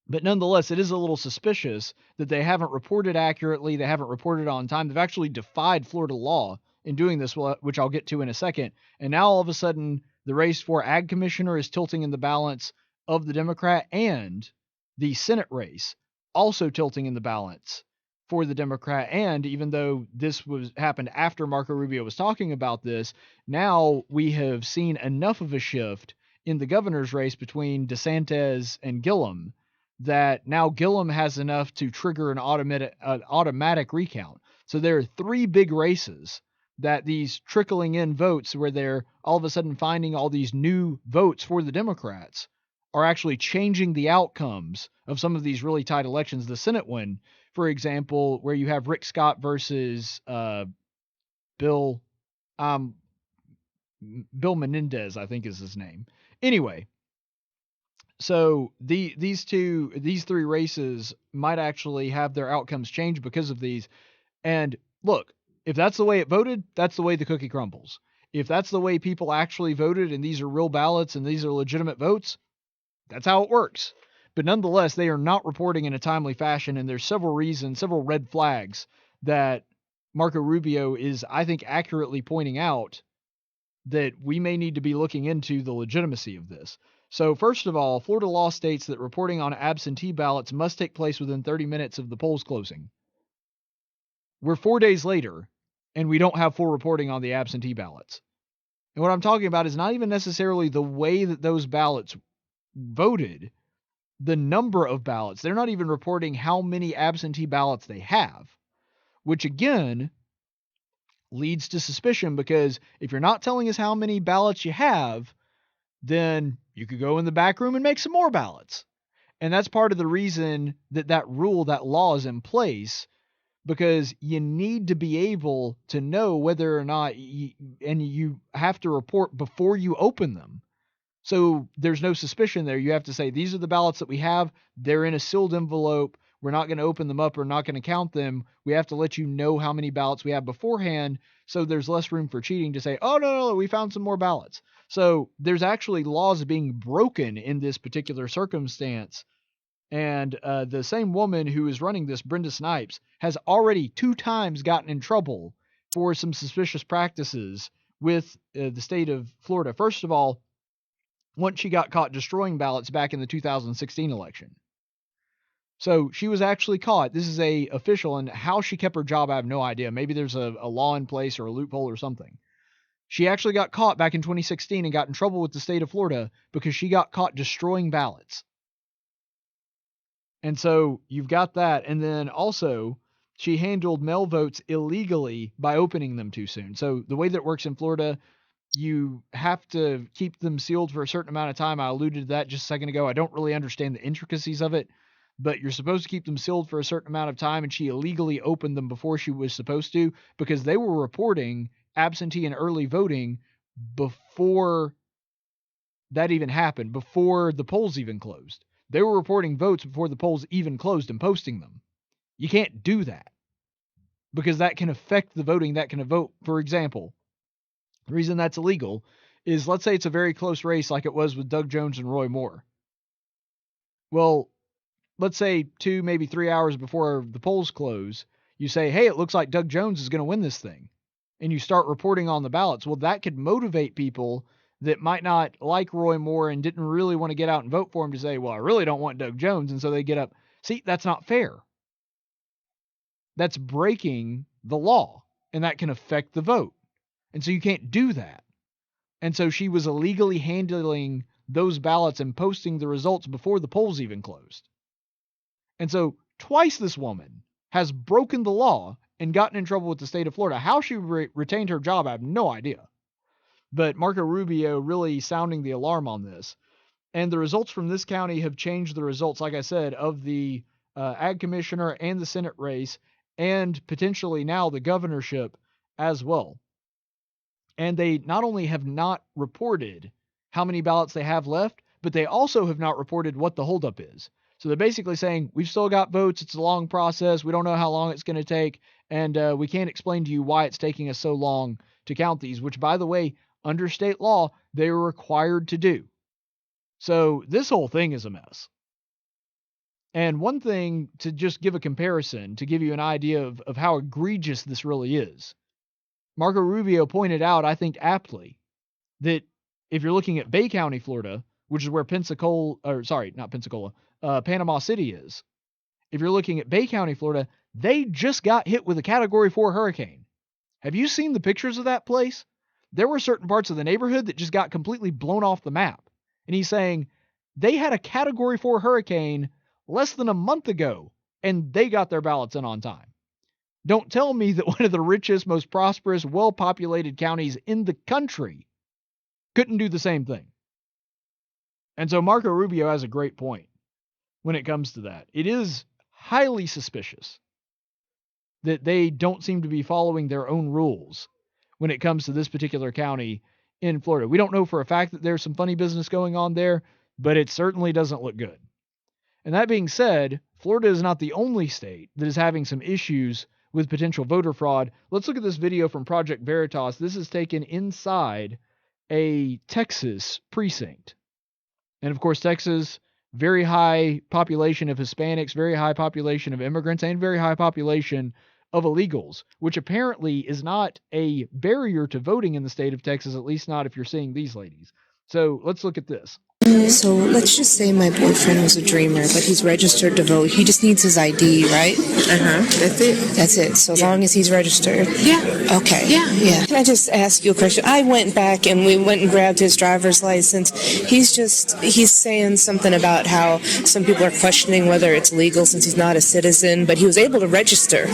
But nonetheless, it is a little suspicious that they haven't reported accurately. They haven't reported on time. They've actually defied Florida law in doing this, which I'll get to in a second. And now all of a sudden, the race for ag commissioner is tilting in the balance of the Democrat, and the Senate race also tilting in the balance for the Democrat. And even though this happened after Marco Rubio was talking about this, now we have seen enough of a shift in the governor's race between DeSantis and Gillum that now Gillum has enough to trigger an automatic recount. So there are three big races that these trickling in votes, where they're all of a sudden finding all these new votes for the Democrats, are actually changing the outcomes of some of these really tight elections. The Senate one, for example, where you have Rick Scott versus Bill Menendez, I think is his name. Anyway, so these three races might actually have their outcomes change because of these. And look, if that's the way it voted, that's the way the cookie crumbles. If that's the way people actually voted and these are real ballots and these are legitimate votes, that's how it works. But nonetheless, they are not reporting in a timely fashion, and there's several reasons, several red flags that Marco Rubio is, I think, accurately pointing out that we may need to be looking into the legitimacy of this. So first of all, Florida law states that reporting on absentee ballots must take place within 30 minutes of the polls closing. We're 4 days later, and we don't have full reporting on the absentee ballots. And what I'm talking about is not even necessarily the way that those ballots voted, the number of ballots. They're not even reporting how many absentee ballots they have, which again leads to suspicion, because if you're not telling us how many ballots you have, then you could go in the back room and make some more ballots. And that's part of the reason that rule, that law is in place, because you need to be able to know whether or not, and you have to report before you open them. So there's no suspicion there. You have to say, these are the ballots that we have. They're in a sealed envelope. We're not going to open them up. We're not going to count them. We have to let you know how many ballots we have beforehand, so there's less room for cheating to say, oh, no, we found some more ballots. So there's actually laws being broken in this particular circumstance. And the same woman who is running this, Brenda Snipes, has already 2 times gotten in trouble for some suspicious practices with the state of Florida. First of all, once she got caught destroying ballots back in the 2016 election. So she was actually caught. This is a official, and how she kept her job, I have no idea. Maybe there's a law in place or a loophole or something. She actually got caught back in 2016 and got in trouble with the state of Florida because she got caught destroying ballots. And so you've got that. And then also, she handled mail votes illegally by opening them too soon. So the way that it works in Florida, you have to keep them sealed for a certain amount of time. I alluded to that just a second ago. I don't really understand the intricacies of it, but you're supposed to keep them sealed for a certain amount of time, and she illegally opened them before she was supposed to, because they were reporting absentee and early voting before that even happened, before the polls even closed. They were reporting votes before the polls even closed and posting them. You can't do that, because that can affect the voting. That can vote. For example, the reason that's illegal is, let's say it's a very close race like it was with Doug Jones and Roy Moore. Well, let's say 2, maybe 3 hours before the polls close, you say, hey, it looks like Doug Jones is going to win this thing. And you start reporting on the ballots. Well, that could motivate people that might not like Roy Moore and didn't really want to get out and vote for him to say, well, I really don't want Doug Jones. And so they get up. See, that's not fair. That's breaking the law, and that can affect the vote. And so you can't do that. And so she was illegally handling those ballots and posting the results before the polls even closed. And so twice this woman has broken the law and gotten in trouble with the state of Florida. How she retained her job, I have no idea. But Marco Rubio really sounding the alarm on this. And the results from this county have changed the results, like I said, of the ag commissioner and the Senate race, and potentially now the governorship as well. And they not only have not reported how many ballots they have left, but they also have not reported what the holdup is. So they're basically saying, we've still got votes. It's a long process. We don't know how long it's going to take. And we can't explain to you why it's taking us so long to count these, which, by the way, under state law, they are required to do. So this whole thing is a mess. And one thing to just give a comparison, to give you an idea of how egregious this really is, Marco Rubio pointed out, I think aptly, that if you're looking at Bay County, Florida, which is where Panama City is, if you're looking at Bay County, Florida, they just got hit with a Category 4 hurricane. Have you seen the pictures of that place? There were certain parts of the neighborhood that just got completely blown off the map. And he's saying they had a Category 4 hurricane less than a month ago, and they got their ballots in on time. Don't tell me that one of the richest, most prosperous, well-populated counties in the country couldn't do the same thing. And so Marco Rubio has a great point when it comes to that. It is highly suspicious that they don't seem to be following their own rules when it comes to this particular county in Florida. We don't know for a fact that there's some funny business going on there, but it certainly doesn't look good. And that being said, Florida is not the only state that is having some issues with potential voter fraud. Let's look at this video from Project Veritas. This is taken inside a Texas precinct. And of course, Texas, very high population of Hispanics, very high population of immigrants, and very high population of illegals, which apparently is not a barrier to voting in the state of Texas, at least not if you're seeing these ladies. So let's look at this. So let's just say my boyfriend was a dreamer, but he's registered to vote. He just needs his ID, right? That's it. That's it. So as long as he's registered. Yeah. Okay. Yeah. Can I just ask you a question? I went back and we went and grabbed his driver's license. He's saying something about how some people are questioning whether it's legal since he's not a citizen, but he was able to register.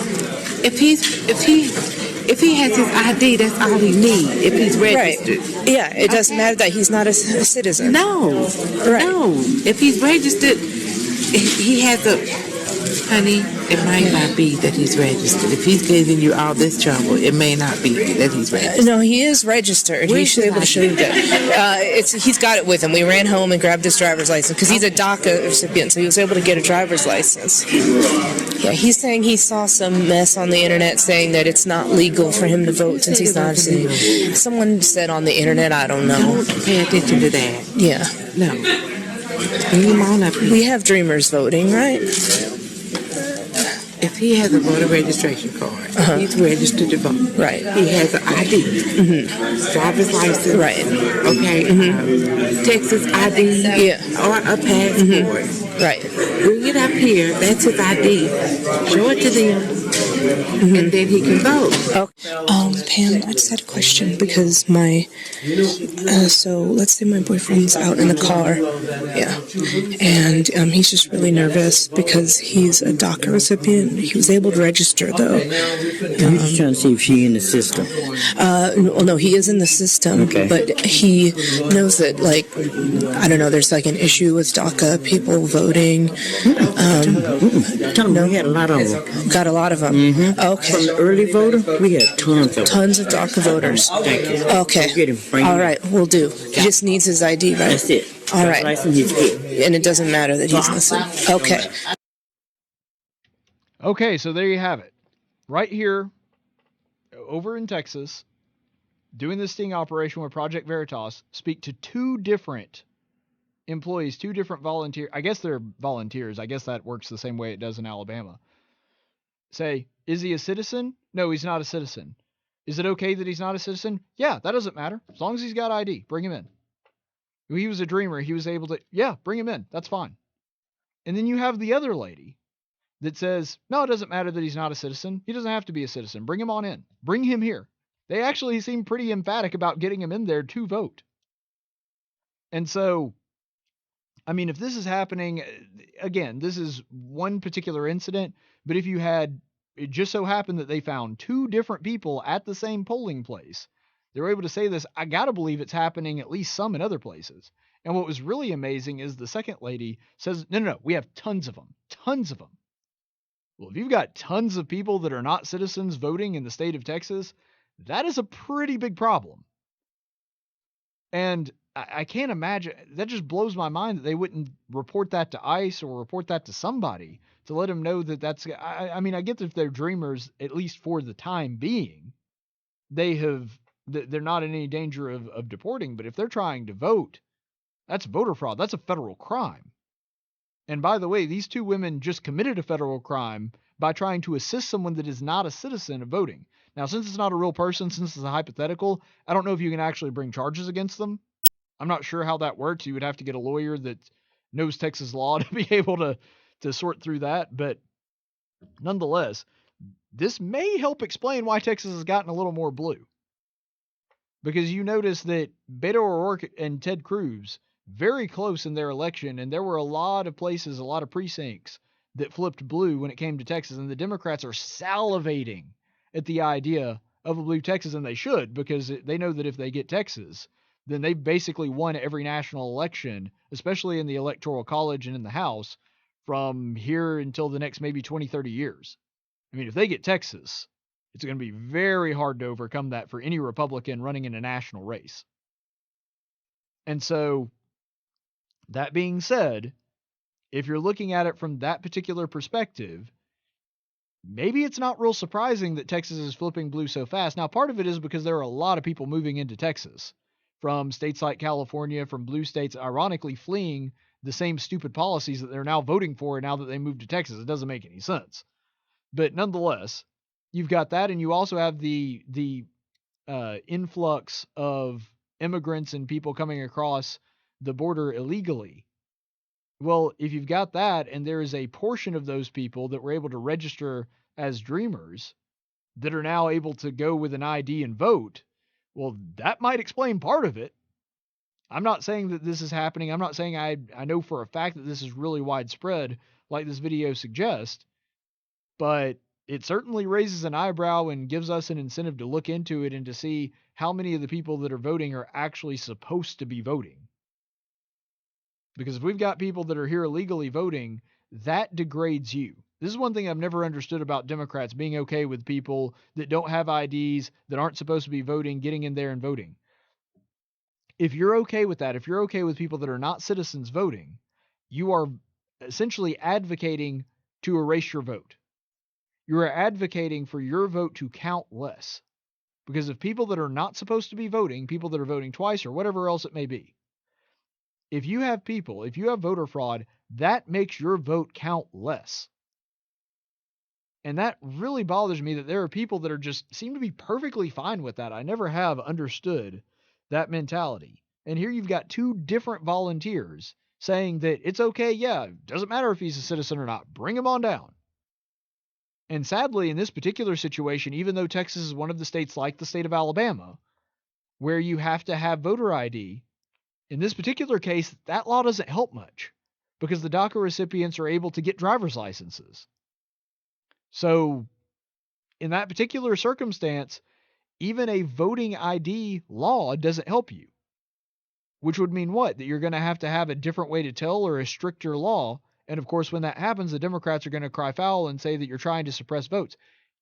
If he has his ID, that's all he needs. If he's registered. Right. Yeah. It doesn't matter that he's not a citizen. No. Right. No. If he's registered, he has a. Honey, it might not be that he's registered. If he's giving you all this trouble, it may not be that he's registered. No, he is registered. He should be able to show you that. He's got it with him. We ran home and grabbed his driver's license because he's a DACA recipient, so he was able to get a driver's license. Yeah, he's saying he saw some mess on the internet saying that it's not legal for him to vote since he's not a citizen. Someone said on the internet, I don't know. Don't pay attention to that. Yeah. No. Bring him on up here. We have dreamers voting, right? If he has a voter registration card, he's registered to vote. Right. He has an ID, driver's license. Right. Okay. Texas ID. Yeah. Or a passport. Right. Bring it up here. That's his ID. Show it to them. And then he can vote. Pam, I just had a question because so let's say my boyfriend's out in the car, and he's just really nervous because he's a DACA recipient. He was able to register though. I'm just trying to see if she's in the system. No, he is in the system, okay. But he knows that, like, I don't know, there's like an issue with DACA people voting. Tell them we had a lot of them. Got a lot of them. Okay. From the early voter, we had tons of them. Tons of DACA voters. Thank you. Okay. Go get him. Bring All him. right, we'll do. He just needs his ID, right? That's it. All right. License, he's good. And it doesn't matter that he's listening. Okay. Okay, so there you have it. Right here, over in Texas, doing this sting operation with Project Veritas, speak to two different employees, two different volunteers. I guess they're volunteers. I guess that works the same way it does in Alabama. Say, is he a citizen? No, he's not a citizen. Is it okay that he's not a citizen? Yeah, that doesn't matter. As long as he's got ID, bring him in. He was a dreamer. He was able to, bring him in. That's fine. And then you have the other lady that says, no, it doesn't matter that he's not a citizen. He doesn't have to be a citizen. Bring him on in. Bring him here. They actually seem pretty emphatic about getting him in there to vote. And so, I mean, if this is happening, again, this is one particular incident, but if you had, it just so happened that they found two different people at the same polling place, they were able to say this, I got to believe it's happening at least some in other places. And what was really amazing is the second lady says, no, we have tons of them. Tons of them. Well, if you've got tons of people that are not citizens voting in the state of Texas, that is a pretty big problem. And I can't imagine, that just blows my mind that they wouldn't report that to ICE or report that to somebody to let them know that that's, I mean, I get that if they're dreamers, at least for the time being, they're not in any danger of deporting, but if they're trying to vote, that's voter fraud. That's a federal crime. And by the way, these 2 women just committed a federal crime by trying to assist someone that is not a citizen of voting. Now, since it's not a real person, since it's a hypothetical, I don't know if you can actually bring charges against them. I'm not sure how that works. You would have to get a lawyer that knows Texas law to be able to sort through that. But nonetheless, this may help explain why Texas has gotten a little more blue. Because you notice that Beto O'Rourke and Ted Cruz, very close in their election, and there were a lot of places, a lot of precincts that flipped blue when it came to Texas, and the Democrats are salivating at the idea of a blue Texas, and they should, because they know that if they get Texas, then they've basically won every national election, especially in the Electoral College and in the House, from here until the next maybe 20, 30 years. I mean, if they get Texas, it's going to be very hard to overcome that for any Republican running in a national race. And so, that being said, if you're looking at it from that particular perspective, maybe it's not real surprising that Texas is flipping blue so fast. Now, part of it is because there are a lot of people moving into Texas from states like California, from blue states, ironically fleeing the same stupid policies that they're now voting for now that they moved to Texas. It doesn't make any sense. But nonetheless, you've got that, and you also have the influx of immigrants and people coming across the border illegally. Well, if you've got that, and there is a portion of those people that were able to register as dreamers that are now able to go with an ID and vote, well, that might explain part of it. I'm not saying that this is happening. I'm not saying I know for a fact that this is really widespread like this video suggests, but it certainly raises an eyebrow and gives us an incentive to look into it and to see how many of the people that are voting are actually supposed to be voting. Because if we've got people that are here illegally voting, that degrades you. This is one thing I've never understood about Democrats being okay with people that don't have IDs, that aren't supposed to be voting, getting in there and voting. If you're okay with that, if you're okay with people that are not citizens voting, you are essentially advocating to erase your vote. You are advocating for your vote to count less. Because if people that are not supposed to be voting, people that are voting twice or whatever else it may be, if you have voter fraud, that makes your vote count less. And that really bothers me that there are people that are just seem to be perfectly fine with that. I never have understood that mentality. And here you've got 2 different volunteers saying that it's okay, yeah, doesn't matter if he's a citizen or not, bring him on down. And sadly, in this particular situation, even though Texas is one of the states like the state of Alabama, where you have to have voter ID, in this particular case, that law doesn't help much because the DACA recipients are able to get driver's licenses. So, in that particular circumstance, even a voting ID law doesn't help you. Which would mean what? That you're going to have a different way to tell or a stricter law. And of course, when that happens, the Democrats are going to cry foul and say that you're trying to suppress votes.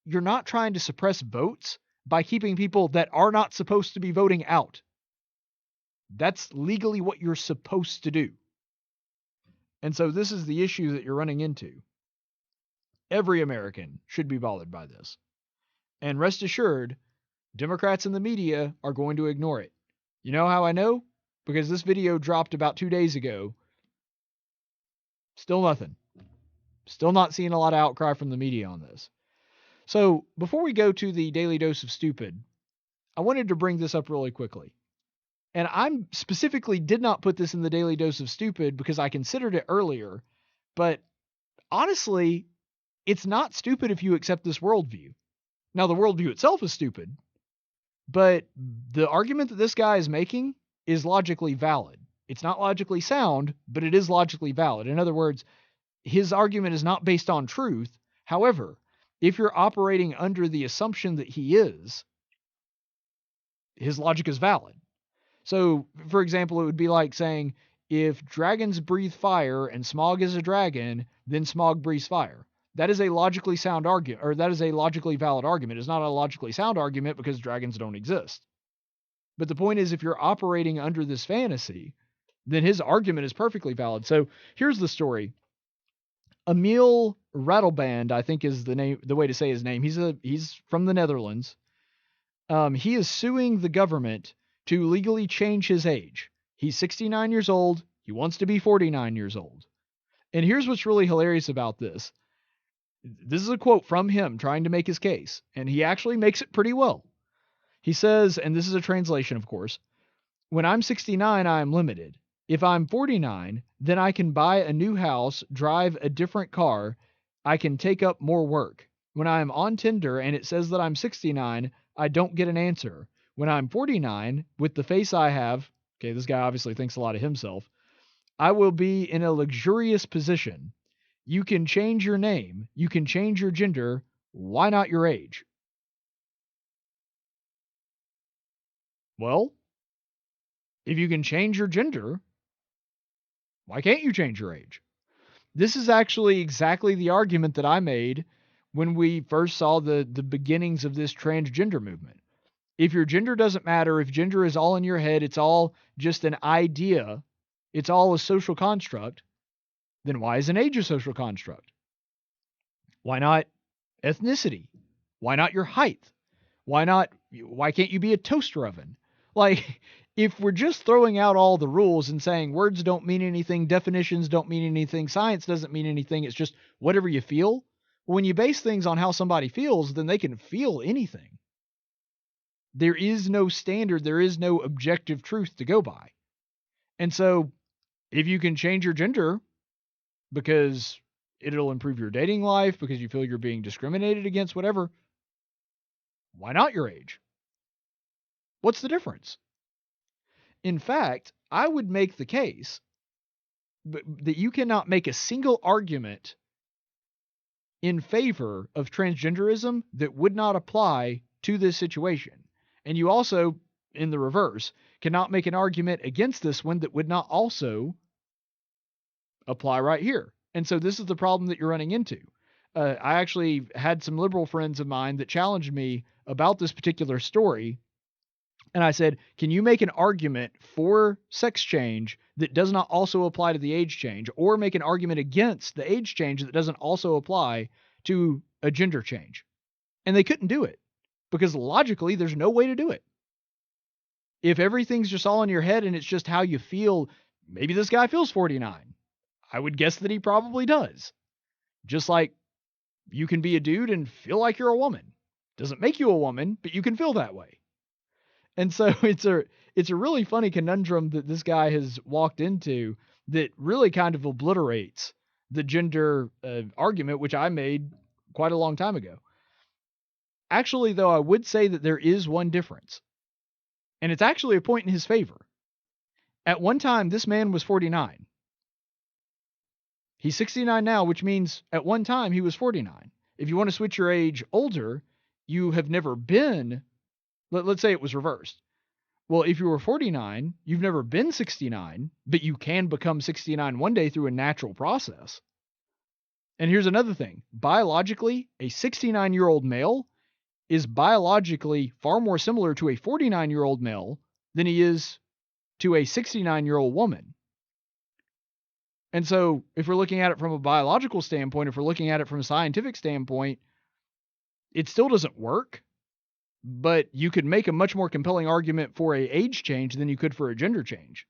You're not trying to suppress votes by keeping people that are not supposed to be voting out. That's legally what you're supposed to do. And so this is the issue that you're running into. Every American should be bothered by this. And rest assured, Democrats in the media are going to ignore it. You know how I know? Because this video dropped about 2 days ago. Still nothing. Still not seeing a lot of outcry from the media on this. So before we go to the Daily Dose of Stupid, I wanted to bring this up really quickly. And I'm specifically did not put this in the Daily Dose of Stupid because I considered it earlier. But honestly, it's not stupid if you accept this worldview. Now, the worldview itself is stupid, but the argument that this guy is making is logically valid. It's not logically sound, but it is logically valid. In other words, his argument is not based on truth. However, if you're operating under the assumption that he is, his logic is valid. So, for example, it would be like saying, if dragons breathe fire and Smaug is a dragon, then Smaug breathes fire. That is a logically sound argument, or that is a logically valid argument. It's not a logically sound argument because dragons don't exist. But the point is, if you're operating under this fantasy, then his argument is perfectly valid. So here's the story. Emil Ratelband, I think is the way to say his name. He's from the Netherlands. He is suing the government to legally change his age. He's 69 years old. He wants to be 49 years old. And here's what's really hilarious about this. This is a quote from him trying to make his case, and he actually makes it pretty well. He says, and this is a translation, of course, when I'm 69, I am limited. If I'm 49, then I can buy a new house, drive a different car, I can take up more work. When I am on Tinder and it says that I'm 69, I don't get an answer. When I'm 49, with the face I have, okay, this guy obviously thinks a lot of himself, I will be in a luxurious position. You can change your name. You can change your gender. Why not your age? Well, if you can change your gender, why can't you change your age? This is actually exactly the argument that I made when we first saw the beginnings of this transgender movement. If your gender doesn't matter, if gender is all in your head, it's all just an idea, it's all a social construct, then why is an age a social construct? Why not ethnicity? Why not your height? Why can't you be a toaster oven? Like, if we're just throwing out all the rules and saying words don't mean anything, definitions don't mean anything, science doesn't mean anything, it's just whatever you feel. When you base things on how somebody feels, then they can feel anything. There is no standard, there is no objective truth to go by. And so, if you can change your gender because it'll improve your dating life, because you feel you're being discriminated against, whatever, why not your age? What's the difference? In fact, I would make the case that you cannot make a single argument in favor of transgenderism that would not apply to this situation. And you also, in the reverse, cannot make an argument against this one that would not also apply right here. And so this is the problem that you're running into. I actually had some liberal friends of mine that challenged me about this particular story. And I said, can you make an argument for sex change that does not also apply to the age change, or make an argument against the age change that doesn't also apply to a gender change? And they couldn't do it because logically there's no way to do it. If everything's just all in your head and it's just how you feel, maybe this guy feels 49. I would guess that he probably does. Just like you can be a dude and feel like you're a woman. Doesn't make you a woman, but you can feel that way. And so it's a really funny conundrum that this guy has walked into that really kind of obliterates the gender argument, which I made quite a long time ago. Actually, though, I would say that there is one difference. And it's actually a point in his favor. At one time, this man was 49. He's 69 now, which means at one time he was 49. If you want to switch your age older, you have never been, let's say it was reversed. Well, if you were 49, you've never been 69, but you can become 69 one day through a natural process. And here's another thing. Biologically, a 69-year-old male is biologically far more similar to a 49-year-old male than he is to a 69-year-old woman. And so if we're looking at it from a biological standpoint, if we're looking at it from a scientific standpoint, it still doesn't work, but you could make a much more compelling argument for a age change than you could for a gender change,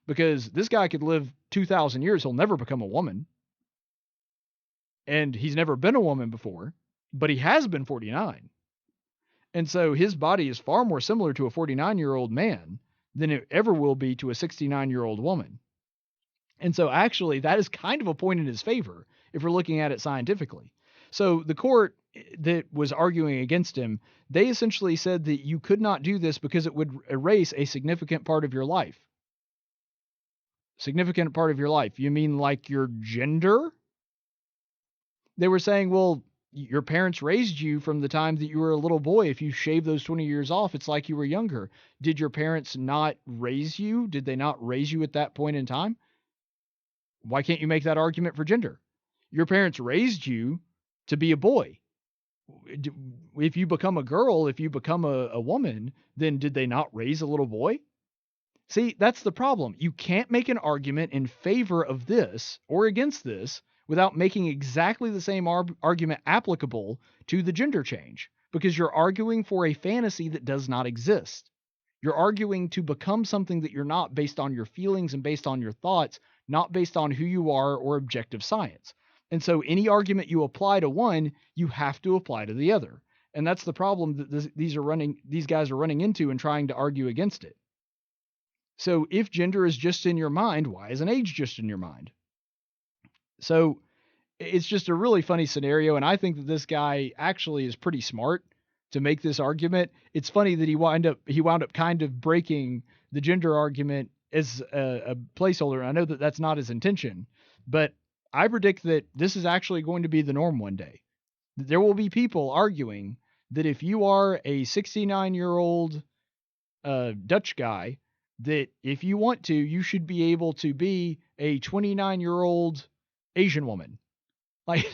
because this guy could live 2,000 years. He'll never become a woman. And he's never been a woman before, but he has been 49. And so his body is far more similar to a 49-year-old man than it ever will be to a 69-year-old woman. And so actually that is kind of a point in his favor if we're looking at it scientifically. So the court that was arguing against him, they essentially said that you could not do this because it would erase a significant part of your life. Significant part of your life. You mean like your gender? They were saying, well, your parents raised you from the time that you were a little boy. If you shave those 20 years off, it's like you were younger. Did your parents not raise you? Did they not raise you at that point in time? Why can't you make that argument for gender? Your parents raised you to be a boy. If you become a girl, if you become a woman, then did they not raise a little boy? See, that's the problem. You can't make an argument in favor of this or against this without making exactly the same argument applicable to the gender change, because you're arguing for a fantasy that does not exist. You're arguing to become something that you're not based on your feelings and based on your thoughts, not based on who you are or objective science. And so any argument you apply to one, you have to apply to the other. And that's the problem that these guys are running into and trying to argue against it. So if gender is just in your mind, why isn't age just in your mind? So it's just a really funny scenario, and I think that this guy actually is pretty smart to make this argument. It's funny that he wound up kind of breaking the gender argument as a placeholder. I know that that's not his intention, but I predict that this is actually going to be the norm one day. There will be people arguing that if you are a 69-year-old Dutch guy, that if you want to, you should be able to be a 29-year-old Asian woman. Like,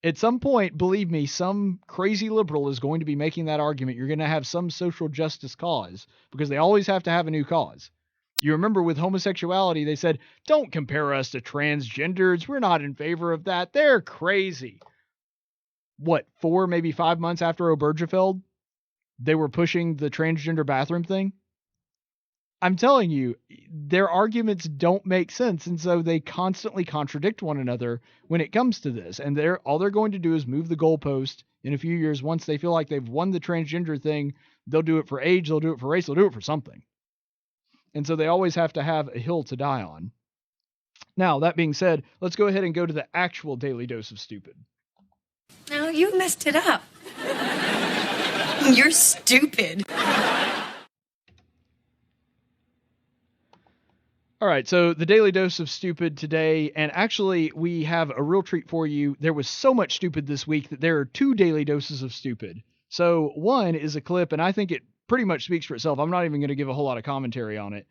at some point, believe me, some crazy liberal is going to be making that argument. You're going to have some social justice cause, because they always have to have a new cause. You remember with homosexuality, they said, don't compare us to transgenders. We're not in favor of that. They're crazy. What, 4, maybe 5 months after Obergefell, they were pushing the transgender bathroom thing? I'm telling you, their arguments don't make sense, and so they constantly contradict one another when it comes to this. And all they're going to do is move the goalpost in a few years. Once they feel like they've won the transgender thing, they'll do it for age, they'll do it for race, they'll do it for something. And so they always have to have a hill to die on. Now, that being said, let's go ahead and go to the actual Daily Dose of Stupid. No, you messed it up. You're stupid. All right, so the Daily Dose of Stupid today, and actually we have a real treat for you. There was so much stupid this week that there are 2 Daily Doses of Stupid. So one is a clip, and I think it pretty much speaks for itself. I'm not even going to give a whole lot of commentary on it.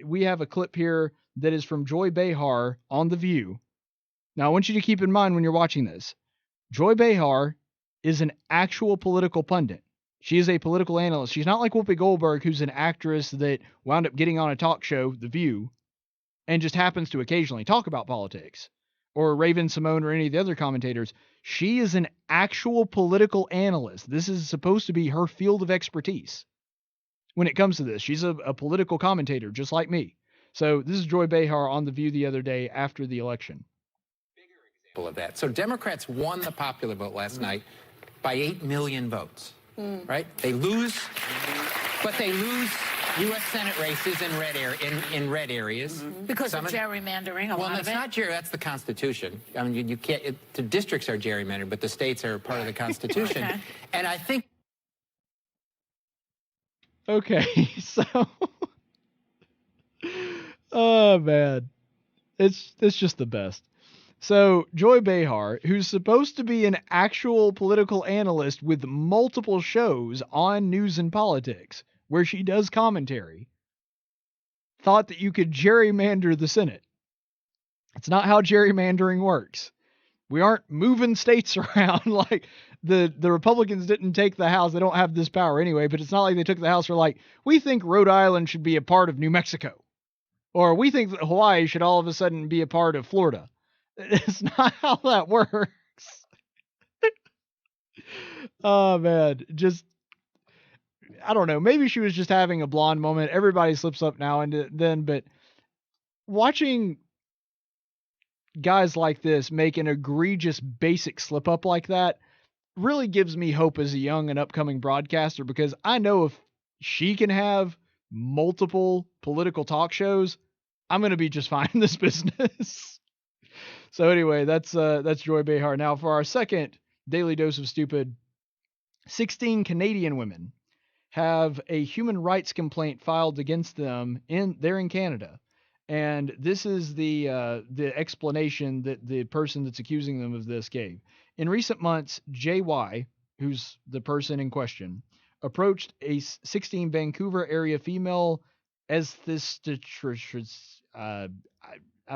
We have a clip here that is from Joy Behar on The View. Now, I want you to keep in mind when you're watching this, Joy Behar is an actual political pundit. She is a political analyst. She's not like Whoopi Goldberg, who's an actress that wound up getting on a talk show, The View, and just happens to occasionally talk about politics, or Raven Simone or any of the other commentators. She is an actual political analyst. This is supposed to be her field of expertise when it comes to this. She's a political commentator, just like me. So this is Joy Behar on The View the other day after the election. Of that. So Democrats won the popular vote last night by 8 million votes, right? They lose, but they lose U.S. Senate races in red areas. Because of gerrymandering, a lot of it. Well, it's not that's the Constitution. I mean, you can't, the districts are gerrymandered, but the states are part of the Constitution. Okay. And I think... Okay, so... oh, man. It's just the best. So, Joy Behar, who's supposed to be an actual political analyst with multiple shows on news and politics, where she does commentary, thought that you could gerrymander the Senate. It's not how gerrymandering works. We aren't moving states around like the Republicans didn't take the House. They don't have this power anyway, but it's not like they took the House for like, we think Rhode Island should be a part of New Mexico. Or we think that Hawaii should all of a sudden be a part of Florida. It's not how that works. Oh, man. Just, I don't know. Maybe she was just having a blonde moment. Everybody slips up now and then, but watching guys like this make an egregious basic slip up like that really gives me hope as a young and upcoming broadcaster, because I know if she can have multiple political talk shows, I'm going to be just fine in this business. So anyway, that's Joy Behar. Now for our second Daily Dose of Stupid, 16 Canadian women have a human rights complaint filed against them they're in Canada. And this is the explanation that the person that's accusing them of this gave. In recent months, JY, who's the person in question, approached a 16 Vancouver area female aestheticians, I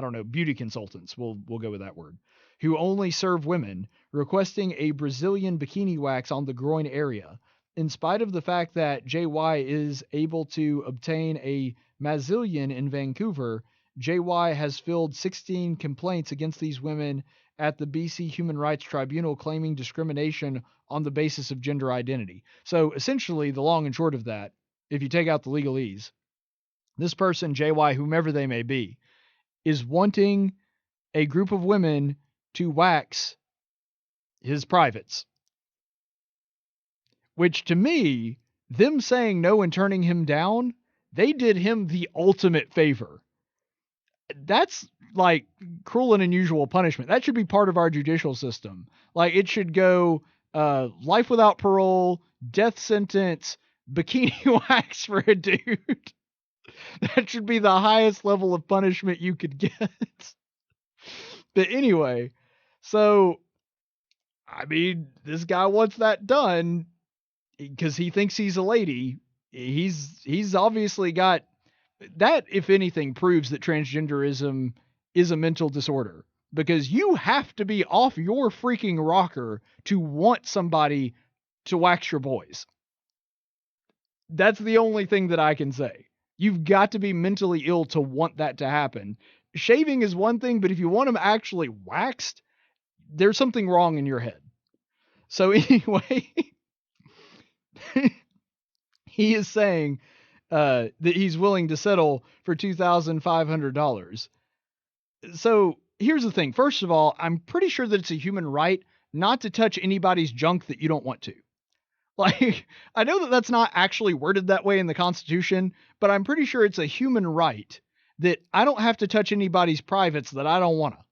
don't know, beauty consultants, we'll go with that word, who only serve women, requesting a Brazilian bikini wax on the groin area. In spite of the fact that JY is able to obtain a Mazillion in Vancouver, JY has filed 16 complaints against these women at the BC Human Rights Tribunal, claiming discrimination on the basis of gender identity. So essentially, the long and short of that, if you take out the legalese. This person, JY, whomever they may be, is wanting a group of women to wax his privates. Which, to me, them saying no and turning him down, they did him the ultimate favor. That's like cruel and unusual punishment. That should be part of our judicial system. Like, it should go life without parole, death sentence, bikini wax for a dude. That should be the highest level of punishment you could get. But anyway, so, I mean, this guy wants that done because he thinks he's a lady. He's obviously got that, if anything, proves that transgenderism is a mental disorder, because you have to be off your freaking rocker to want somebody to wax your boys. That's the only thing that I can say. You've got to be mentally ill to want that to happen. Shaving is one thing, but if you want them actually waxed, there's something wrong in your head. So anyway, he is saying that he's willing to settle for $2,500. So here's the thing. First of all, I'm pretty sure that it's a human right not to touch anybody's junk that you don't want to. Like, I know that that's not actually worded that way in the Constitution, but I'm pretty sure it's a human right that I don't have to touch anybody's privates that I don't want to.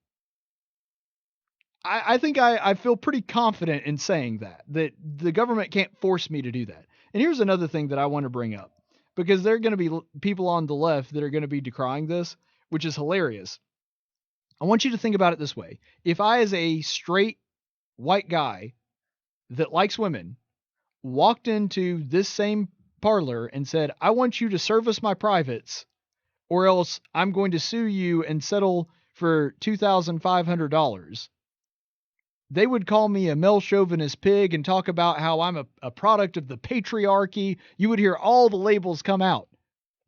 I think I feel pretty confident in saying that the government can't force me to do that. And here's another thing that I want to bring up, because there are going to be people on the left that are going to be decrying this, which is hilarious. I want you to think about it this way. If I, as a straight white guy that likes women, walked into this same parlor and said, I want you to service my privates, or else I'm going to sue you and settle for $2,500, they would call me a male chauvinist pig and talk about how I'm a product of the patriarchy. You would hear all the labels come out.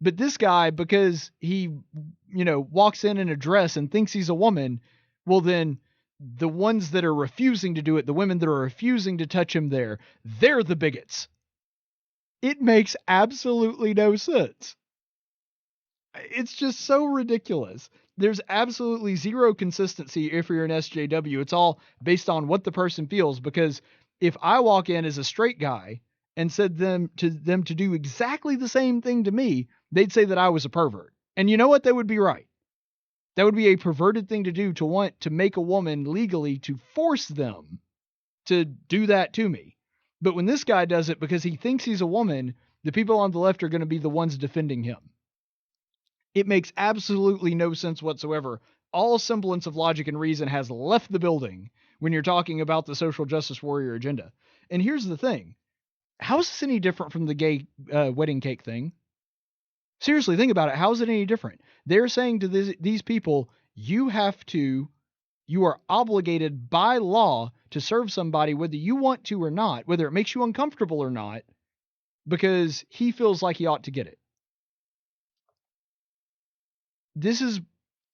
But this guy, because he, walks in a dress and thinks he's a woman, well, then the ones that are refusing to do it, the women that are refusing to touch him there, they're the bigots. It makes absolutely no sense. It's just so ridiculous. There's absolutely zero consistency if you're an SJW. It's all based on what the person feels, because if I walk in as a straight guy and said them to do exactly the same thing to me, they'd say that I was a pervert. And you know what? They would be right. That would be a perverted thing to do, to want to make a woman legally to force them to do that to me. But when this guy does it because he thinks he's a woman, the people on the left are going to be the ones defending him. It makes absolutely no sense whatsoever. All semblance of logic and reason has left the building when you're talking about the social justice warrior agenda. And here's the thing. How is this any different from the gay wedding cake thing? Seriously, think about it. How is it any different? They're saying to these people, you are obligated by law to serve somebody whether you want to or not, whether it makes you uncomfortable or not, because he feels like he ought to get it. This is,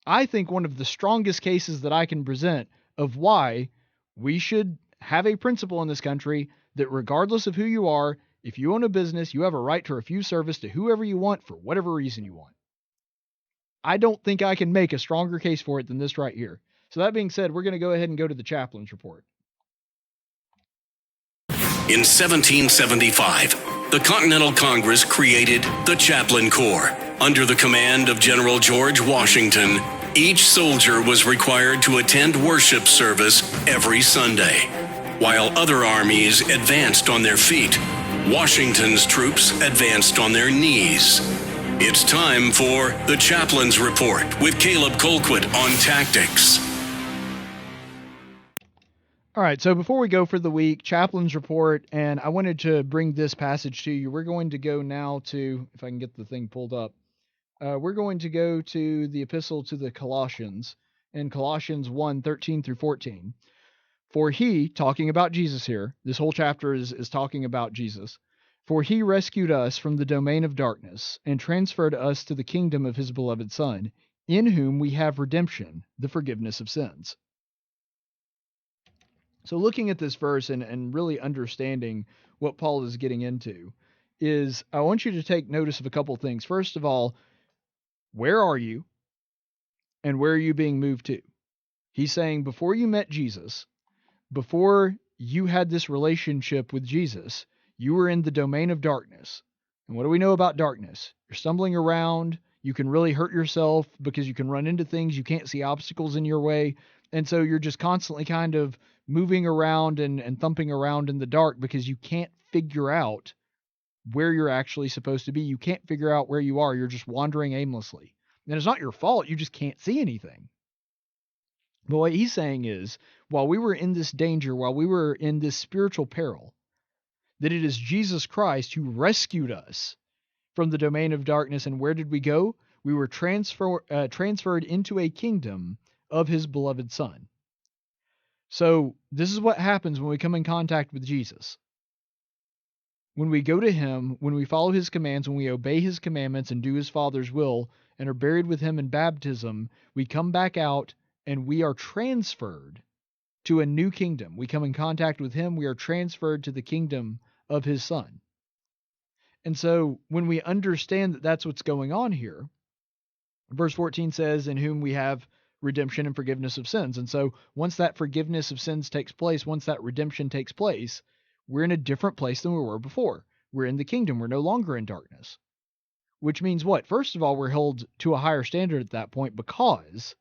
I think, one of the strongest cases that I can present of why we should have a principle in this country that regardless of who you are, if you own a business, you have a right to refuse service to whoever you want for whatever reason you want. I don't think I can make a stronger case for it than this right here. So that being said, we're going to go ahead and go to the chaplain's report. In 1775, the Continental Congress created the Chaplain Corps. Under the command of General George Washington, each soldier was required to attend worship service every Sunday. While other armies advanced on their feet, Washington's troops advanced on their knees. It's time for the Chaplain's Report with Caleb Colquitt on tactics. All right, so before we go for the week, Chaplain's Report, and I wanted to bring this passage to you. We're going to go now to, if I can get the thing pulled up, we're going to go to the epistle to the Colossians, in Colossians 1:13 through 14. For he, talking about Jesus here, this whole chapter is talking about Jesus. For he rescued us from the domain of darkness and transferred us to the kingdom of his beloved Son, in whom we have redemption, the forgiveness of sins. So looking at this verse and really understanding what Paul is getting into, is I want you to take notice of a couple things. First of all, where are you and where are you being moved to? He's saying before you met Jesus, before you had this relationship with Jesus, you were in the domain of darkness. And what do we know about darkness? You're stumbling around. You can really hurt yourself because you can run into things. You can't see obstacles in your way. And so you're just constantly kind of moving around and thumping around in the dark because you can't figure out where you're actually supposed to be. You can't figure out where you are. You're just wandering aimlessly. And it's not your fault. You just can't see anything. But what he's saying is, while we were in this danger, while we were in this spiritual peril, that it is Jesus Christ who rescued us from the domain of darkness. And where did we go? We were transferred into a kingdom of his beloved Son. So this is what happens when we come in contact with Jesus. When we go to him, when we follow his commands, when we obey his commandments and do his Father's will and are buried with him in baptism, we come back out and we are transferred to a new kingdom. We come in contact with him, we are transferred to the kingdom of his Son. And so when we understand that that's what's going on here, verse 14 says, in whom we have redemption and forgiveness of sins. And so once that forgiveness of sins takes place, once that redemption takes place, we're in a different place than we were before. We're in the kingdom. We're no longer in darkness. Which means what? First of all, we're held to a higher standard at that point, because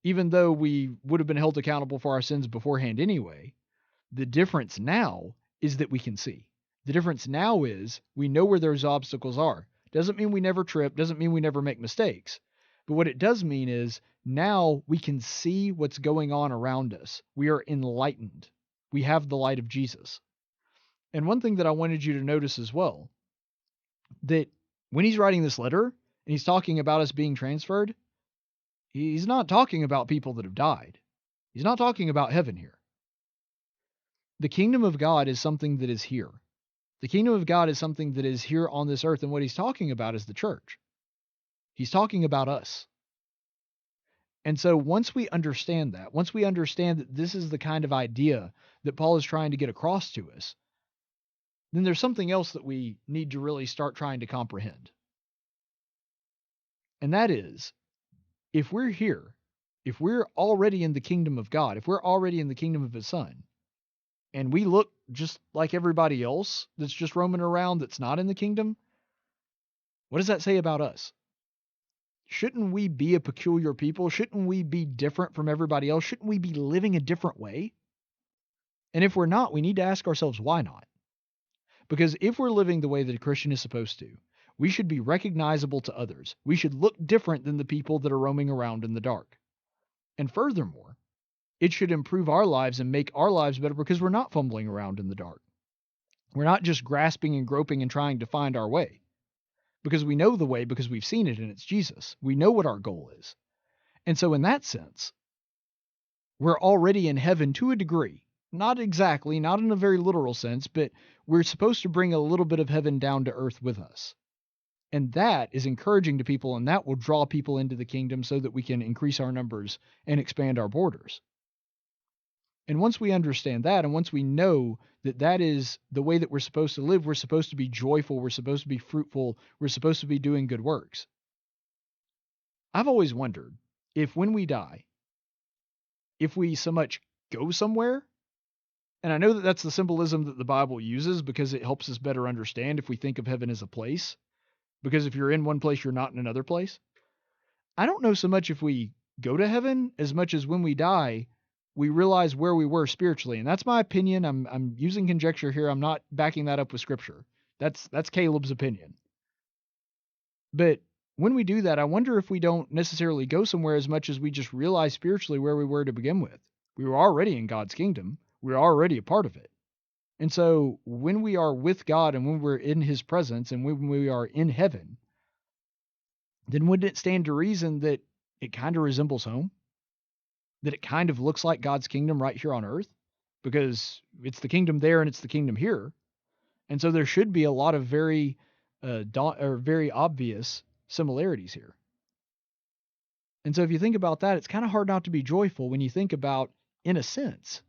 even though we would have been held accountable for our sins beforehand anyway, the difference now is that we can see. The difference now is we know where those obstacles are. Doesn't mean we never trip, doesn't mean we never make mistakes. But what it does mean is now we can see what's going on around us. We are enlightened. We have the light of Jesus. And one thing that I wanted you to notice as well, that when he's writing this letter and he's talking about us being transferred, he's not talking about people that have died. He's not talking about heaven here. The kingdom of God is something that is here. The kingdom of God is something that is here on this earth, and what he's talking about is the church. He's talking about us. And so once we understand that, once we understand that this is the kind of idea that Paul is trying to get across to us, then there's something else that we need to really start trying to comprehend. And that is, if we're here, if we're already in the kingdom of God, if we're already in the kingdom of his Son, and we look just like everybody else that's just roaming around that's not in the kingdom, what does that say about us? Shouldn't we be a peculiar people? Shouldn't we be different from everybody else? Shouldn't we be living a different way? And if we're not, we need to ask ourselves, why not? Because if we're living the way that a Christian is supposed to, we should be recognizable to others. We should look different than the people that are roaming around in the dark. And furthermore, it should improve our lives and make our lives better because we're not fumbling around in the dark. We're not just grasping and groping and trying to find our way. Because we know the way because we've seen it and it's Jesus. We know what our goal is. And so in that sense, we're already in heaven to a degree. Not exactly, not in a very literal sense, but we're supposed to bring a little bit of heaven down to earth with us. And that is encouraging to people, and that will draw people into the kingdom so that we can increase our numbers and expand our borders. And once we understand that, and once we know that that is the way that we're supposed to live, we're supposed to be joyful, we're supposed to be fruitful, we're supposed to be doing good works. I've always wondered if when we die, if we so much go somewhere, and I know that that's the symbolism that the Bible uses because it helps us better understand if we think of heaven as a place. Because if you're in one place, you're not in another place. I don't know so much if we go to heaven as much as when we die, we realize where we were spiritually. And that's my opinion. I'm using conjecture here. I'm not backing that up with scripture. That's Caleb's opinion. But when we do that, I wonder if we don't necessarily go somewhere as much as we just realize spiritually where we were to begin with. We were already in God's kingdom. We're already a part of it. And so when we are with God and when we're in his presence and when we are in heaven, then wouldn't it stand to reason that it kind of resembles home? That it kind of looks like God's kingdom right here on earth? Because it's the kingdom there and it's the kingdom here. And so there should be a lot of very obvious similarities here. And so if you think about that, it's kind of hard not to be joyful when you think about, in a sense,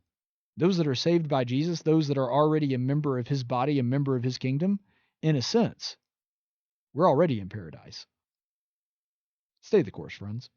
those that are saved by Jesus, those that are already a member of his body, a member of his kingdom, in a sense, we're already in paradise. Stay the course, friends.